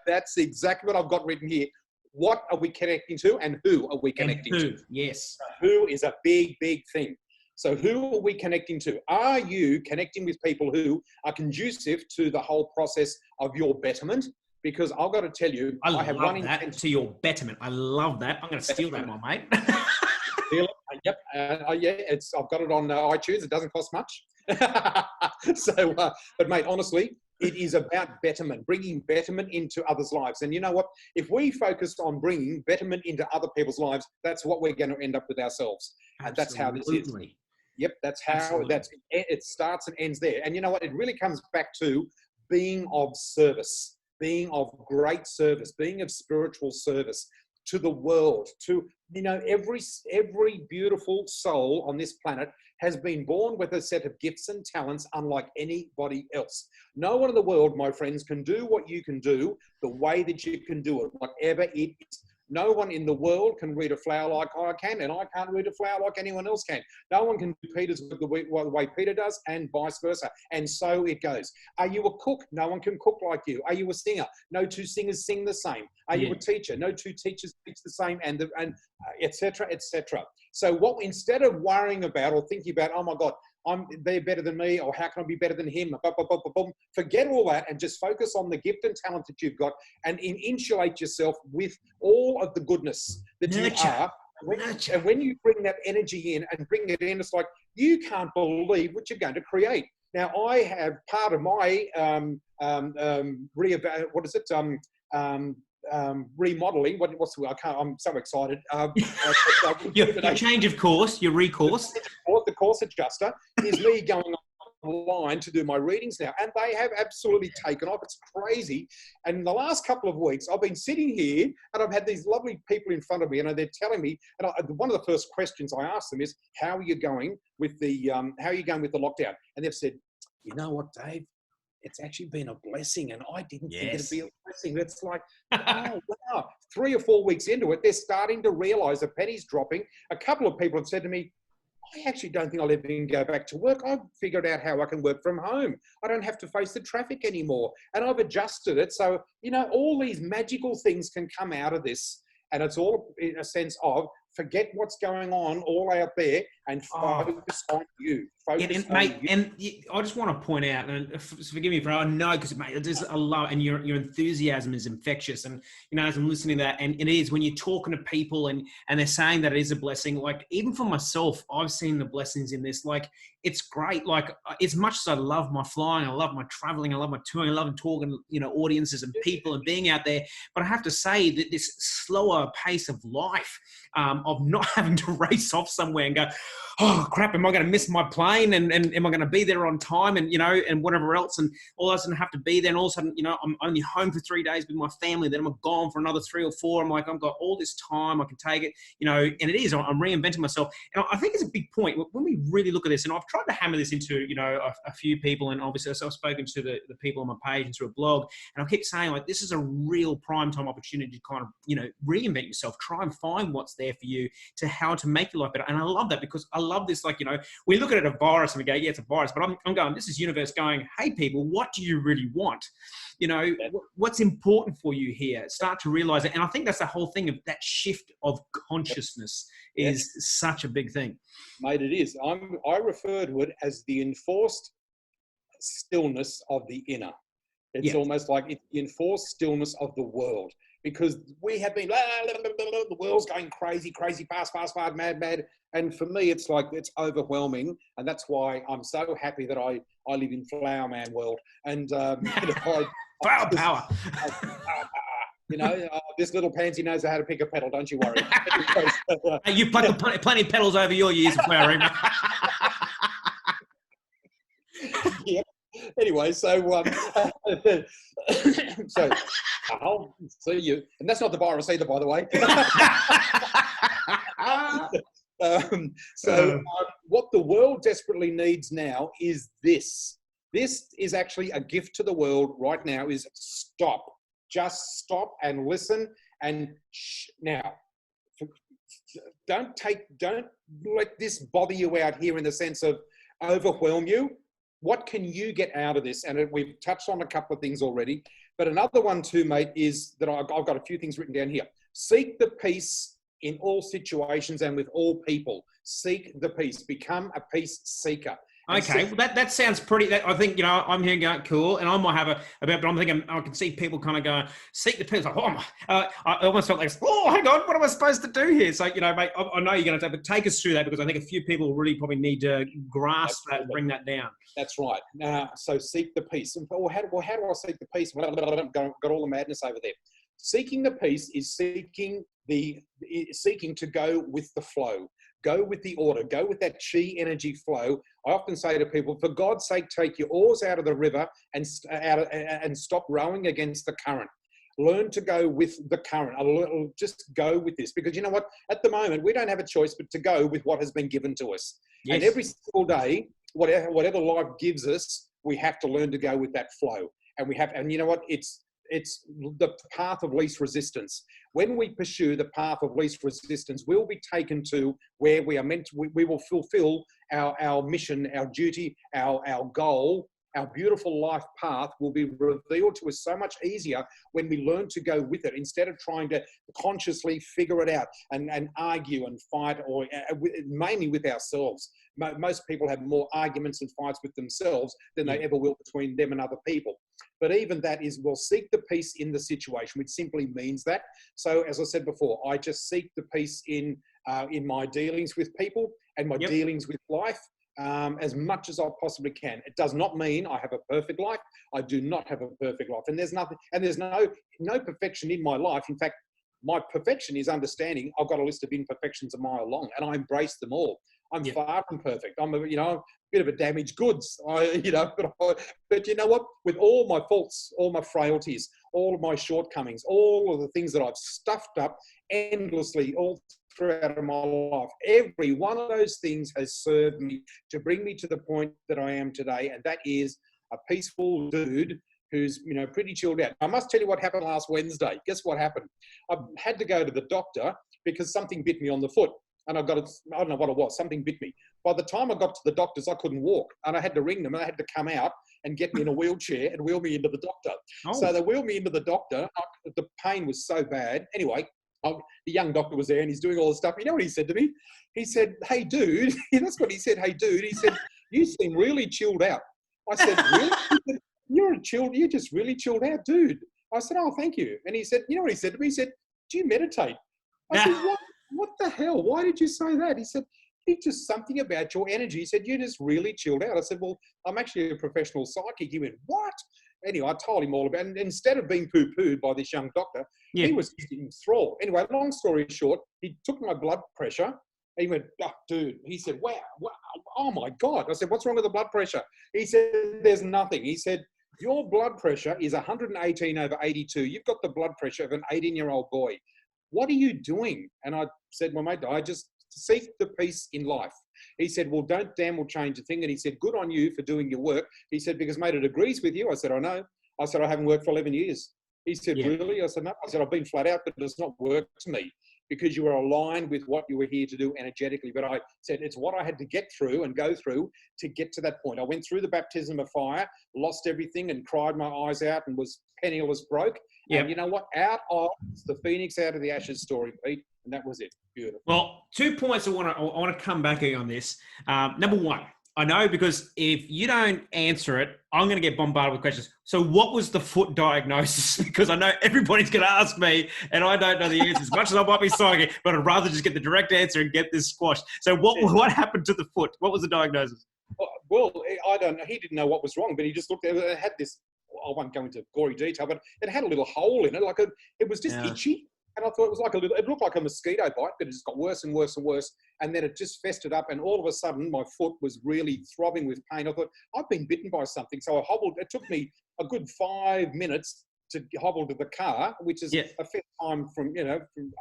That's exactly what I've got written here. What are we connecting to and who are we connecting to? Yes. Who is a big, big thing. So who are we connecting to? Are you connecting with people who are conducive to the whole process of your betterment? Because I've got to tell you, I have one intent to your betterment. I love that. I'm going to steal that one, mate. Yep. I've got it on iTunes. It doesn't cost much. But mate, honestly, it is about betterment, bringing betterment into others' lives. And you know what? If we focus on bringing betterment into other people's lives, that's what we're going to end up with ourselves. And that's how this is. Yep, that's how it starts and ends there. And you know what? It really comes back to being of service, being of great service, being of spiritual service to the world, to, every beautiful soul on this planet has been born with a set of gifts and talents unlike anybody else. No one in the world, my friends, can do what you can do the way that you can do it, whatever it is. No one in the world can read a flower like I can, and I can't read a flower like anyone else can. No one can do Peter's work the way Peter does, and vice versa. And so it goes. Are you a cook? No one can cook like you. Are you a singer? No two singers sing the same. Are you a teacher? No two teachers teach the same, and et cetera, et cetera. So instead of worrying about or thinking about, oh my God, they're better than me, or how can I be better than him? Forget all that and just focus on the gift and talent that you've got, and insulate yourself with all of the goodness that you are. And when you bring that energy in and bring it in, it's like you can't believe what you're going to create. Now, I have part of my remodeling. What's the word? I'm so excited. Your change of course, your recourse. The course adjuster is me going online to do my readings now, and they have absolutely taken off. It's crazy. And in the last couple of weeks, I've been sitting here and I've had these lovely people in front of me, and they're telling me. And one of the first questions I asked them is, "How are you going with the lockdown?" And they've said, "You know what, Dave? It's actually been a blessing, and I didn't think it'd be a blessing." It's like, oh, wow. 3 or 4 weeks into it, they're starting to realise the penny's dropping. A couple of people have said to me, I actually don't think I'll ever even go back to work. I've figured out how I can work from home. I don't have to face the traffic anymore. And I've adjusted it. So, all these magical things can come out of this. And it's all in a sense of forget what's going on all out there and focus on you. And I just want to point out, and forgive me for I know, because mate, it is a lot, and your enthusiasm is infectious. And as I'm listening to that, and it is when you're talking to people and they're saying that it is a blessing. Like even for myself, I've seen the blessings in this. Like it's great. Like as much as I love my flying, I love my traveling, I love my touring, I love talking, audiences and people and being out there. But I have to say that this slower pace of life, of not having to race off somewhere and go, oh crap, am I going to miss my plane? And am I going to be there on time? And, and whatever else. And all of a sudden I have to be there. And all of a sudden, I'm only home for 3 days with my family. Then I'm gone for another 3 or 4. I'm like, I've got all this time. I can take it, and it is, I'm reinventing myself. And I think it's a big point when we really look at this. And I've tried to hammer this into, a few people. And obviously so I've spoken to the people on my page and through a blog. And I keep saying like, this is a real prime time opportunity to kind of, reinvent yourself, try and find what's there for you to how to make your life better. And I love that because I love this, like, we look at it virus, and we go, yeah, it's a virus. But I'm going, this is universe going, hey, people, what do you really want? You know, what's important for you here? Start to realize it. And I think that's the whole thing of that shift of consciousness is such a big thing. Mate, it is. I refer to it as the enforced stillness of the inner. It's almost like it's the enforced stillness of the world, because we have been, the world's going crazy, fast, mad. And for me, it's like, it's overwhelming. And that's why I'm so happy that I live in Flower Man world. And, power. You know, this little pansy knows how to pick a petal. Don't you worry. You plucked plenty of petals over your years of flowering. Yeah. Anyway, so I'll see you, and that's not the virus either, by the way. What the world desperately needs now is this. This is actually a gift to the world right now. Is stop, just stop and listen. And now, don't let this bother you out here in the sense of overwhelm you. What can you get out of this? And we've touched on a couple of things already, but another one too, mate, is that I've got a few things written down here. Seek the peace in all situations and with all people. Seek the peace. Become a peace seeker. Okay, well, that sounds pretty. I think, you know, I'm here going cool, and I might have but I'm thinking I can see people kind of going, seek the peace. Like, I almost felt like, hang on, what am I supposed to do here? So, you know, mate, I know you're going to take us through that, because I think a few people really probably need to grasp that and bring that down. That's right. So seek the peace. Well, how do I seek the peace? Got all the madness over there. Seeking the peace is seeking to go with the flow. Go with the order. Go with that chi energy flow. I often say to people, for God's sake, take your oars out of the river and stop rowing against the current. Learn to go with the current. Just go with this, because you know what? At the moment, we don't have a choice but to go with what has been given to us. Yes. And every single day, whatever life gives us, we have to learn to go with that flow. And you know what? It's the path of least resistance. When we pursue the path of least resistance, we'll be taken to where we are meant to. We will fulfill our mission, our duty, our goal. Our beautiful life path will be revealed to us so much easier when we learn to go with it, instead of trying to consciously figure it out and argue and fight, or mainly with ourselves. Most people have more arguments and fights with themselves than they ever will between them and other people. But even that is, well, seek the peace in the situation, which simply means that. So as I said before, I just seek the peace in my dealings with people and my dealings with life. As much as I possibly can. It does not mean I have a perfect life. I do not have a perfect life, and there's no perfection in my life. In fact, my perfection is understanding I've got a list of imperfections a mile long, and I embrace them all. I'm far from perfect. I'm a bit of a damaged goods. But you know what? With all my faults, all my frailties, all of my shortcomings, all of the things that I've stuffed up endlessly all throughout my life, every one of those things has served me to bring me to the point that I am today, and that is a peaceful dude who's pretty chilled out. I must tell you what happened last Wednesday. Guess what happened? I had to go to the doctor because something bit me on the foot, and I don't know what it was. Something bit me. By the time I got to the doctors, I couldn't walk, and I had to ring them, and they had to come out and get me in a wheelchair and wheel me into the doctor. Oh. So they wheeled me into the doctor. The pain was so bad. Anyway, the young doctor was there, and he's doing all the stuff. You know what he said to me? He said, "Hey, dude," that's what he said. "Hey, dude," he said, "you seem really chilled out." I said, "Really?" He said, "You're just really chilled out, dude." I said, "Oh, thank you." And he said, you know what he said to me? He said, "Do you meditate?" I said, what the hell? Why did you say that? He said, "It's just something about your energy." He said, "You're just really chilled out." I said, "Well, I'm actually a professional psychic." He went, "What?" Anyway, I told him all about it. And instead of being poo-pooed by this young doctor, he was enthralled. Anyway, long story short, he took my blood pressure. He went, "Oh, dude," he said, wow, oh my God. I said, "What's wrong with the blood pressure?" He said, "There's nothing." He said, "Your blood pressure is 118/82. You've got the blood pressure of an 18-year-old boy. What are you doing?" And I said, "Well, mate, I just seek the peace in life." He said, "Well, don't damn well change a thing." And he said, "Good on you for doing your work." He said, "Because, mate, it agrees with you." I said, "I know." I said, "I haven't worked for 11 years. He said, "Really?" I said, "No." I said, "I've been flat out, but it does not work to me." because you were aligned with what you were here to do energetically. But I said it's what I had to get through and go through to get to that point. I went through the baptism of fire, lost everything and cried my eyes out and was penniless broke. Yep. And you know what? Out of the phoenix out of the ashes story, Pete. And that was it. Beautiful. Well, 2 points I want to come back on this. Number one, I know because if you don't answer it, I'm going to get bombarded with questions. So what was the foot diagnosis? Because I know everybody's going to ask me and I don't know the answer as much as I might be saying it, but I'd rather just get the direct answer and get this squashed. So what happened to the foot? What was the diagnosis? Well, I don't know. He didn't know what was wrong, but he just looked at it. It had this, I won't go into gory detail, but it had a little hole in it. It was just itchy. And I thought it was like it looked like a mosquito bite, but it just got worse and worse and worse. And then it just festered up. And all of a sudden, my foot was really throbbing with pain. I thought, I've been bitten by something. So I hobbled. It took me a good 5 minutes to hobble to the car, which is a fair time from,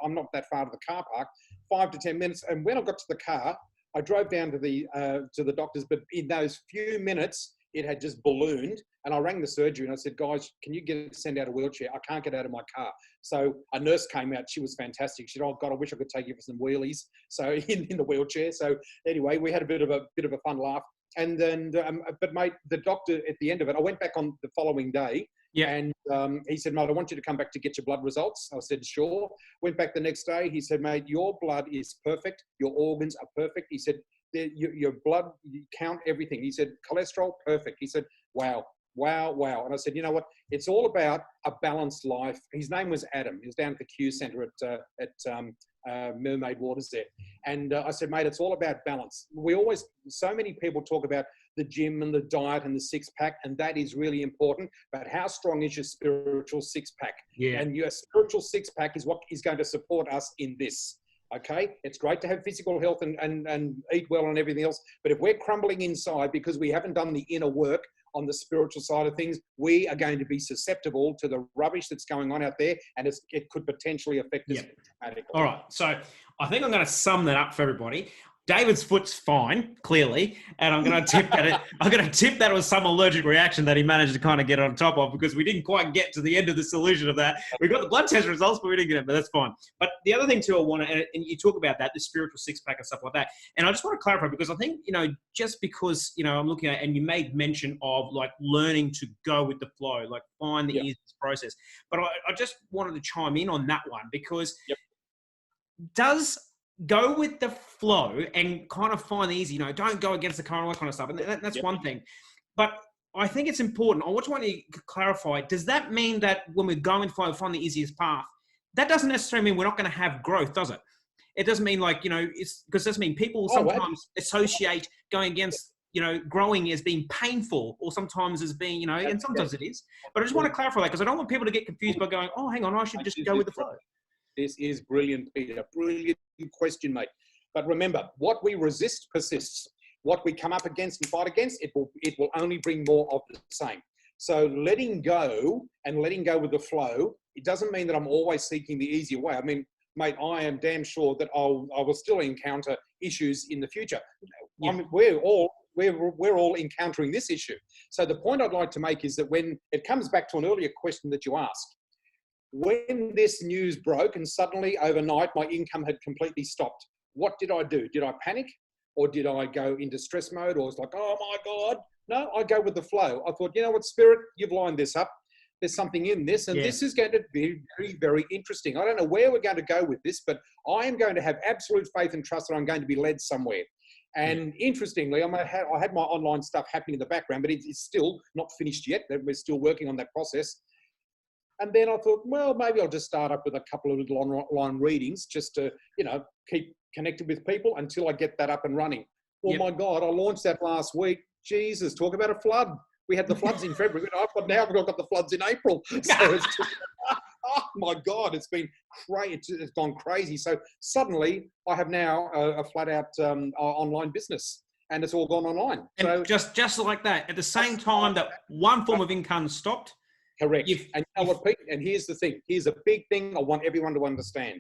I'm not that far to the car park, 5 to 10 minutes. And when I got to the car, I drove down to the doctors. But in those few minutes, it had just ballooned. And I rang the surgery and I said, guys, can you send out a wheelchair? I can't get out of my car. So a nurse came out. She was fantastic. She said, oh God, I wish I could take you for some wheelies. So in the wheelchair. So anyway, we had a bit of a fun laugh. And then, but mate, the doctor at the end of it, I went back on the following day. Yeah. And he said, mate, I want you to come back to get your blood results. I said, sure. Went back the next day. He said, mate, your blood is perfect. Your organs are perfect. He said, your blood, you count everything. He said, cholesterol, perfect. He said, wow. And I said, you know what? It's all about a balanced life. His name was Adam. He was down at the Q Centre at Mermaid Waters there. And I said, mate, it's all about balance. So many people talk about the gym and the diet and the six pack, and that is really important. But how strong is your spiritual six pack? Yeah. And your spiritual six pack is what is going to support us in this. Okay, it's great to have physical health and eat well and everything else. But if we're crumbling inside because we haven't done the inner work on the spiritual side of things, we are going to be susceptible to the rubbish that's going on out there, and it could potentially affect us dramatically. All right, so I think I'm going to sum that up for everybody. David's foot's fine, clearly, and I'm going to tip that. I'm going to tip that was some allergic reaction that he managed to kind of get on top of, because we didn't quite get to the end of the solution of that. We got the blood test results, but we didn't get it. But that's fine. But the other thing too, I want to, and you talk about that, the spiritual six pack and stuff like that, and I just want to clarify, because I think just because I'm looking at, and you made mention of like learning to go with the flow, like find the easiest process. But I just wanted to chime in on that one, because does go with the flow and kind of find the easy, don't go against the current, all that kind of stuff. And that's one thing. But I think it's important. I just want to clarify, does that mean that when we're going to flow, find the easiest path, that doesn't necessarily mean we're not going to have growth, does it? It doesn't mean like, it's because it doesn't mean people sometimes associate going against, growing as being painful, or sometimes as being, and sometimes it is. But I just want to clarify that, because I don't want people to get confused by going, oh, hang on, I should just go with the flow. This is brilliant, Peter. Brilliant question, mate. But remember, what we resist persists. What we come up against and fight against, it will only bring more of the same. So letting go with the flow, it doesn't mean that I'm always seeking the easier way. I mean, mate, I am damn sure that I will still encounter issues in the future. Yeah. I mean, we're all encountering this issue. So the point I'd like to make is that when it comes back to an earlier question that you asked, when this news broke and suddenly overnight my income had completely stopped, what did I do? Did I panic, or did I go into stress mode, or was like, oh my God? No, I go with the flow. I thought, you know what, Spirit, you've lined this up. There's something in this, and this is going to be very, very interesting. I don't know where we're going to go with this, but I am going to have absolute faith and trust that I'm going to be led somewhere. And interestingly, I had my online stuff happening in the background, but it's still not finished yet. We're still working on that process. And then I thought, well, maybe I'll just start up with a couple of little online readings just to, keep connected with people until I get that up and running. Well, my God, I launched that last week. Jesus, talk about a flood. We had the floods in February. Now I've got the floods in April. So it's just, oh my God, it's been crazy. It's gone crazy. So suddenly I have now a flat out online business, and it's all gone online. And so just like that, at the same time that one form of income stopped. Correct. And you know what, Pete? And here's the thing. Here's a big thing I want everyone to understand.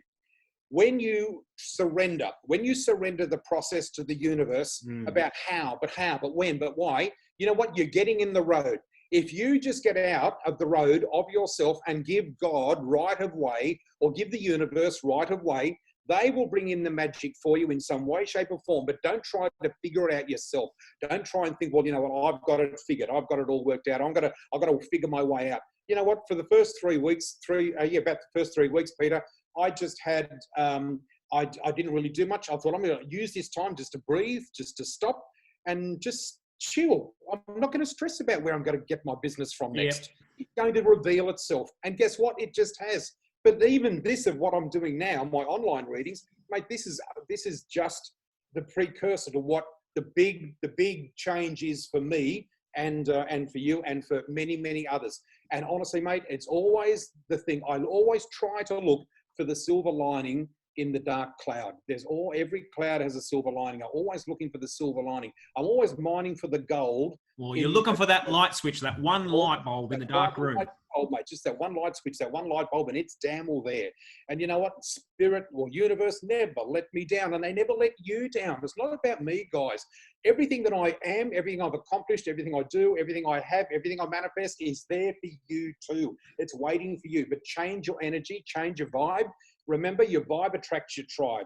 When you surrender the process to the universe about how, but when, but why, you know what? You're getting in the road. If you just get out of the road of yourself and give God right of way, or give the universe right of way, They will bring in the magic for you in some way, shape, or form, but don't try to figure it out yourself. Don't try and think, well, you know what, I've got it figured. I've got it all worked out. I've got to figure my way out. You know what? For the first 3 weeks, about the first 3 weeks, Peter, I just had, I didn't really do much. I thought I'm going to use this time just to breathe, just to stop and just chill. I'm not going to stress about where I'm going to get my business from next. It's going to reveal itself. And guess what? It just has. But even this of what I'm doing now, my online readings, mate, this is just the precursor to what the big change is for me and for you and for many, many others. And honestly, mate, it's always the thing. I always try to look for the silver lining in the dark cloud. Every cloud has a silver lining. I'm always looking for the silver lining. I'm always mining for the gold. Well, you're looking for that light switch, that one light bulb in the dark room. Bulb, mate, just that one light switch, that one light bulb, and it's damn well there. And you know what? Spirit or universe never let me down, and they never let you down. It's not about me, guys. Everything that I am, everything I've accomplished, everything I do, everything I have, everything I manifest is there for you too. It's waiting for you. But change your energy, change your vibe. Remember, your vibe attracts your tribe.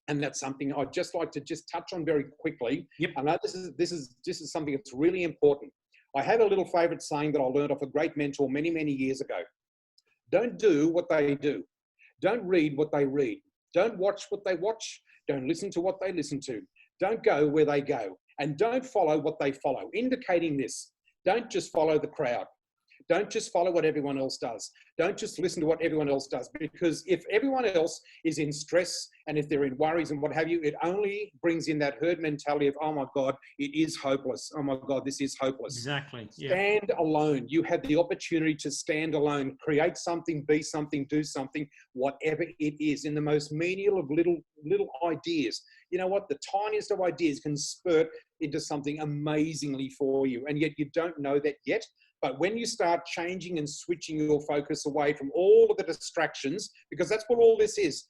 And that's something I'd just like to just touch on very quickly. Yep. I know this is something that's really important. I have a little favorite saying that I learned off a great mentor many, many years ago. Don't do what they do. Don't read what they read. Don't watch what they watch. Don't listen to what they listen to. Don't go where they go. And don't follow what they follow. Indicating this, don't just follow the crowd. Don't just follow what everyone else does. Don't just listen to what everyone else does, because if everyone else is in stress and if they're in worries and what have you, it only brings in that herd mentality of, oh my God, it is hopeless. Oh my God, this is hopeless. Exactly. Yeah. Stand alone. You have the opportunity to stand alone, create something, be something, do something, whatever it is, in the most menial of little ideas. You know what? The tiniest of ideas can spurt into something amazingly for you. And yet you don't know that yet. But when you start changing and switching your focus away from all of the distractions, because that's what all this is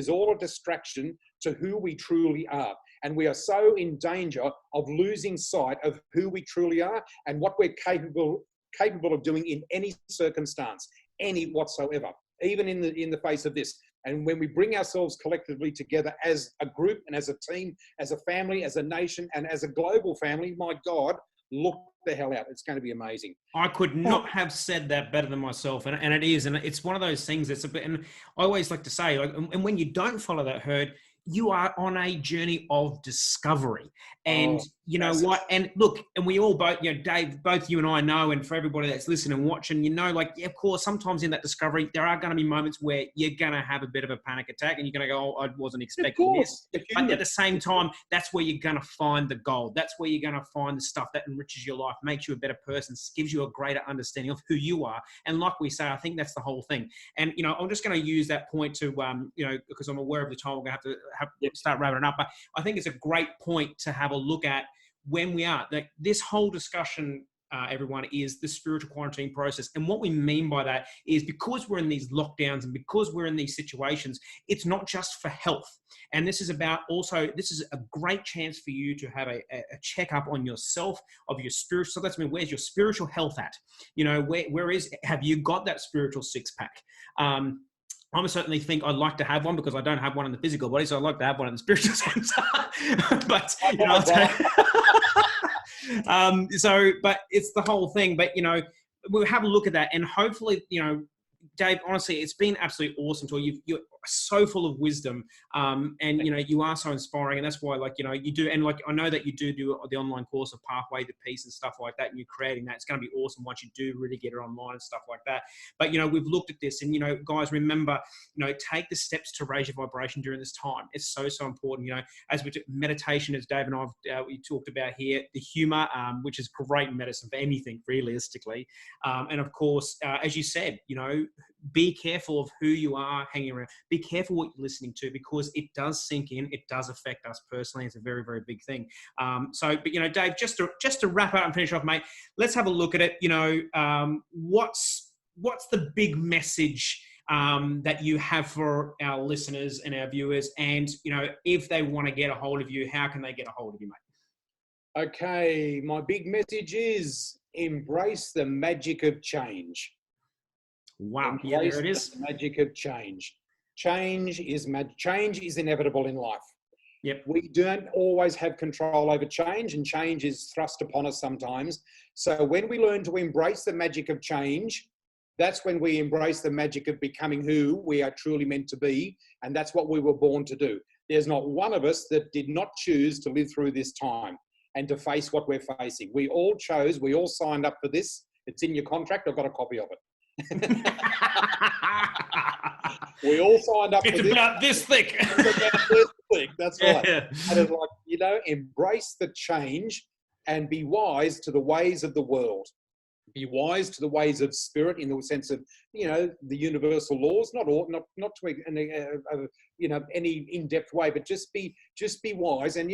all a distraction to who we truly are. And we are so in danger of losing sight of who we truly are and what we're capable of doing in any circumstance, any whatsoever, even in the face of this. And when we bring ourselves collectively together as a group and as a team, as a family, as a nation, and as a global family, my God, look the hell out. It's going to be amazing. I could not have said that better than myself. And it is. And it's one of those things that's a bit, and I always like to say, like, and when you don't follow that herd, you are on a journey of discovery. And you know what? And look, and we all both, you know, Dave, both you and I know, and for everybody that's listening and watching, you know, like, yeah, of course, sometimes in that discovery, there are going to be moments where you're going to have a bit of a panic attack and you're going to go, oh, I wasn't expecting this. But at the same time, that's where you're going to find the gold. That's where you're going to find the stuff that enriches your life, makes you a better person, gives you a greater understanding of who you are. And like we say, I think that's the whole thing. And, you know, I'm just going to use that point to, you know, because I'm aware of the time, we're going to have to start wrapping it up. But I think it's a great point to have a look at when we are, like, this whole discussion, everyone, is the spiritual quarantine process. And what we mean by that is, because we're in these lockdowns and because we're in these situations, it's not just for health. And this is about also, this is a great chance for you to have a checkup on yourself, of your spiritual. So that's, I mean, where's your spiritual health at? You know, have you got that spiritual six pack? I certainly think I'd like to have one, because I don't have one in the physical body, so I'd like to have one in the spiritual sense. But, you know, but it's the whole thing. But, you know, we'll have a look at that, and hopefully, you know, Dave, honestly, it's been absolutely awesome to you. You're so full of wisdom, and, you know, you are so inspiring, and that's why, like, you know, you do, and like, I know that you do the online course of Pathway to Peace and stuff like that, and you're creating that. It's going to be awesome once you do really get it online and stuff like that. But, you know, we've looked at this, and, you know, guys, remember, you know, take the steps to raise your vibration during this time. It's so, so important. You know, as we do meditation, as Dave and I've we talked about here, the humor, which is great medicine for anything, realistically, and of course, as you said, you know, be careful of who you are hanging around. Be careful what you're listening to, because it does sink in. It does affect us personally. It's a very, very big thing. But, you know, Dave, just to wrap up and finish off, mate, let's have a look at it. You know, what's the big message that you have for our listeners and our viewers? And, you know, if they want to get a hold of you, how can they get a hold of you, mate? Okay, my big message is embrace the magic of change. Wow. Yeah, there it is. The magic of change. Change is inevitable in life. Yep. We don't always have control over change, and change is thrust upon us sometimes. So when we learn to embrace the magic of change, that's when we embrace the magic of becoming who we are truly meant to be. And that's what we were born to do. There's not one of us that did not choose to live through this time and to face what we're facing. We all chose, we all signed up for this. It's in your contract. I've got a copy of it. We all signed up for this. It's about this thick. It's about this thick. That's right. Yeah. And it's like, embrace the change and be wise to the ways of the world. Be wise to the ways of spirit in the sense of, the universal laws, not to any in-depth way, but just be wise. And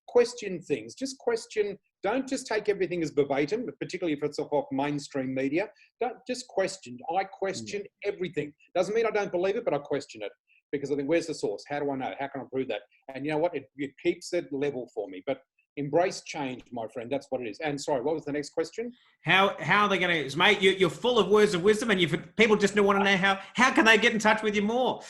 question things. Just question. Don't just take everything as verbatim, particularly if it's off mainstream media. Don't just question. I question everything. Doesn't mean I don't believe it, but I question it because I think, where's the source? How do I know? How can I prove that? And you know what? It keeps it level for me. But embrace change, my friend. That's what it is. And sorry, what was the next question? How are they going to, mate? You're full of words of wisdom, and people just want to know how can they get in touch with you more?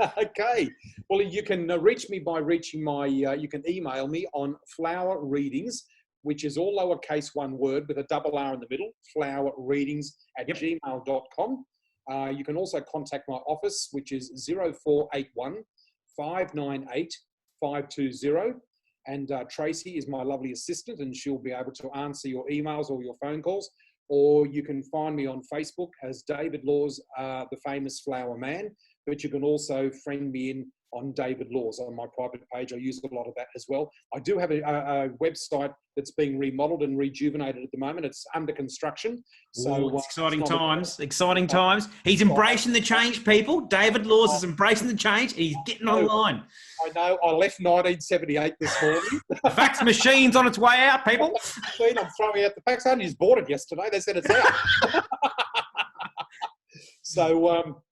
Okay. Well, you can reach me by reaching my. You can email me on Flower Readings, which is all lowercase one word with a double R in the middle. flowerreadings@gmail.com. You can also contact my office, which is 0481 598 520. And Tracy is my lovely assistant, and she'll be able to answer your emails or your phone calls. Or you can find me on Facebook as David Laws, the famous flower man. But you can also friend me in on David Laws on my private page. I use a lot of that as well. I do have a website that's being remodeled and rejuvenated at the moment. It's under construction. So it's exciting times. Exciting times. He's embracing the change, people. David Laws is embracing the change. He's getting online. I know. I left 1978 this morning. The fax machine's on its way out, people. I'm throwing out the fax. I only just bought it yesterday. They said it's out. So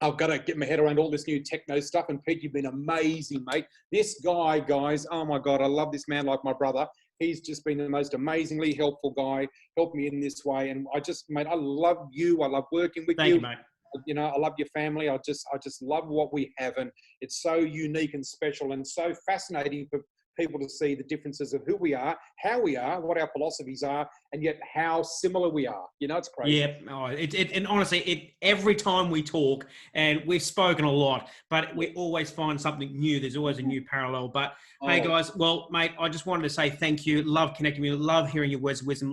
I've got to get my head around all this new techno stuff. And Pete, you've been amazing, mate. This guy, guys, oh my God, I love this man like my brother. He's just been the most amazingly helpful guy, helped me in this way. And mate, I love you. I love working with you. Thank you, mate. I love your family. I just love what we have. And it's so unique and special and so fascinating for people to see the differences of who we are, how we are, what our philosophies are, and yet how similar we are. It's crazy. Yeah, and honestly, every time we talk, and we've spoken a lot, but we always find something new. There's always a new parallel. But hey, guys, well, mate, I just wanted to say thank you. Love connecting with you. Love hearing your words of wisdom.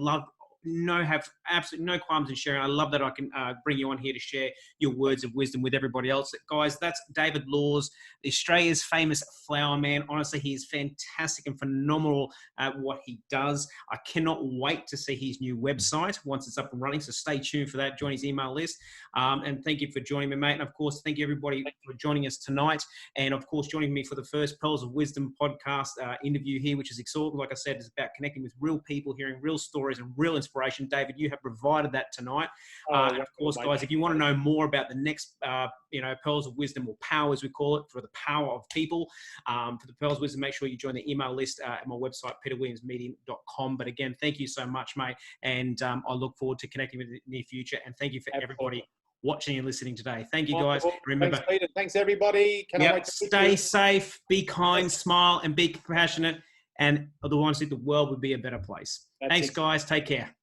Have absolutely no qualms in sharing. I love that I can bring you on here to share your words of wisdom with everybody else. Guys, that's David Laws, Australia's famous flower man. Honestly, he is fantastic and phenomenal at what he does. I cannot wait to see his new website once it's up and running. So stay tuned for that. Join his email list. And thank you for joining me, mate. And of course, thank you everybody for joining us tonight. And of course, joining me for the first Pearls of Wisdom podcast interview here, which is exciting. Like I said, it's about connecting with real people, hearing real stories and real inspiration. David, you have provided that tonight. And of course, guys, if you want to know more about the next, Pearls of Wisdom, or POW as we call it, for the power of people, for the Pearls of Wisdom, make sure you join the email list at my website, peterwilliamsmedia.com. But again, thank you so much, mate. And I look forward to connecting with you in the near future. And thank you for everybody watching and listening today. Thank you, guys. Remember, thanks, Peter. Thanks, everybody. Stay safe, be kind, smile, and be compassionate. And otherwise, the world would be a better place. Thanks, guys. Take care.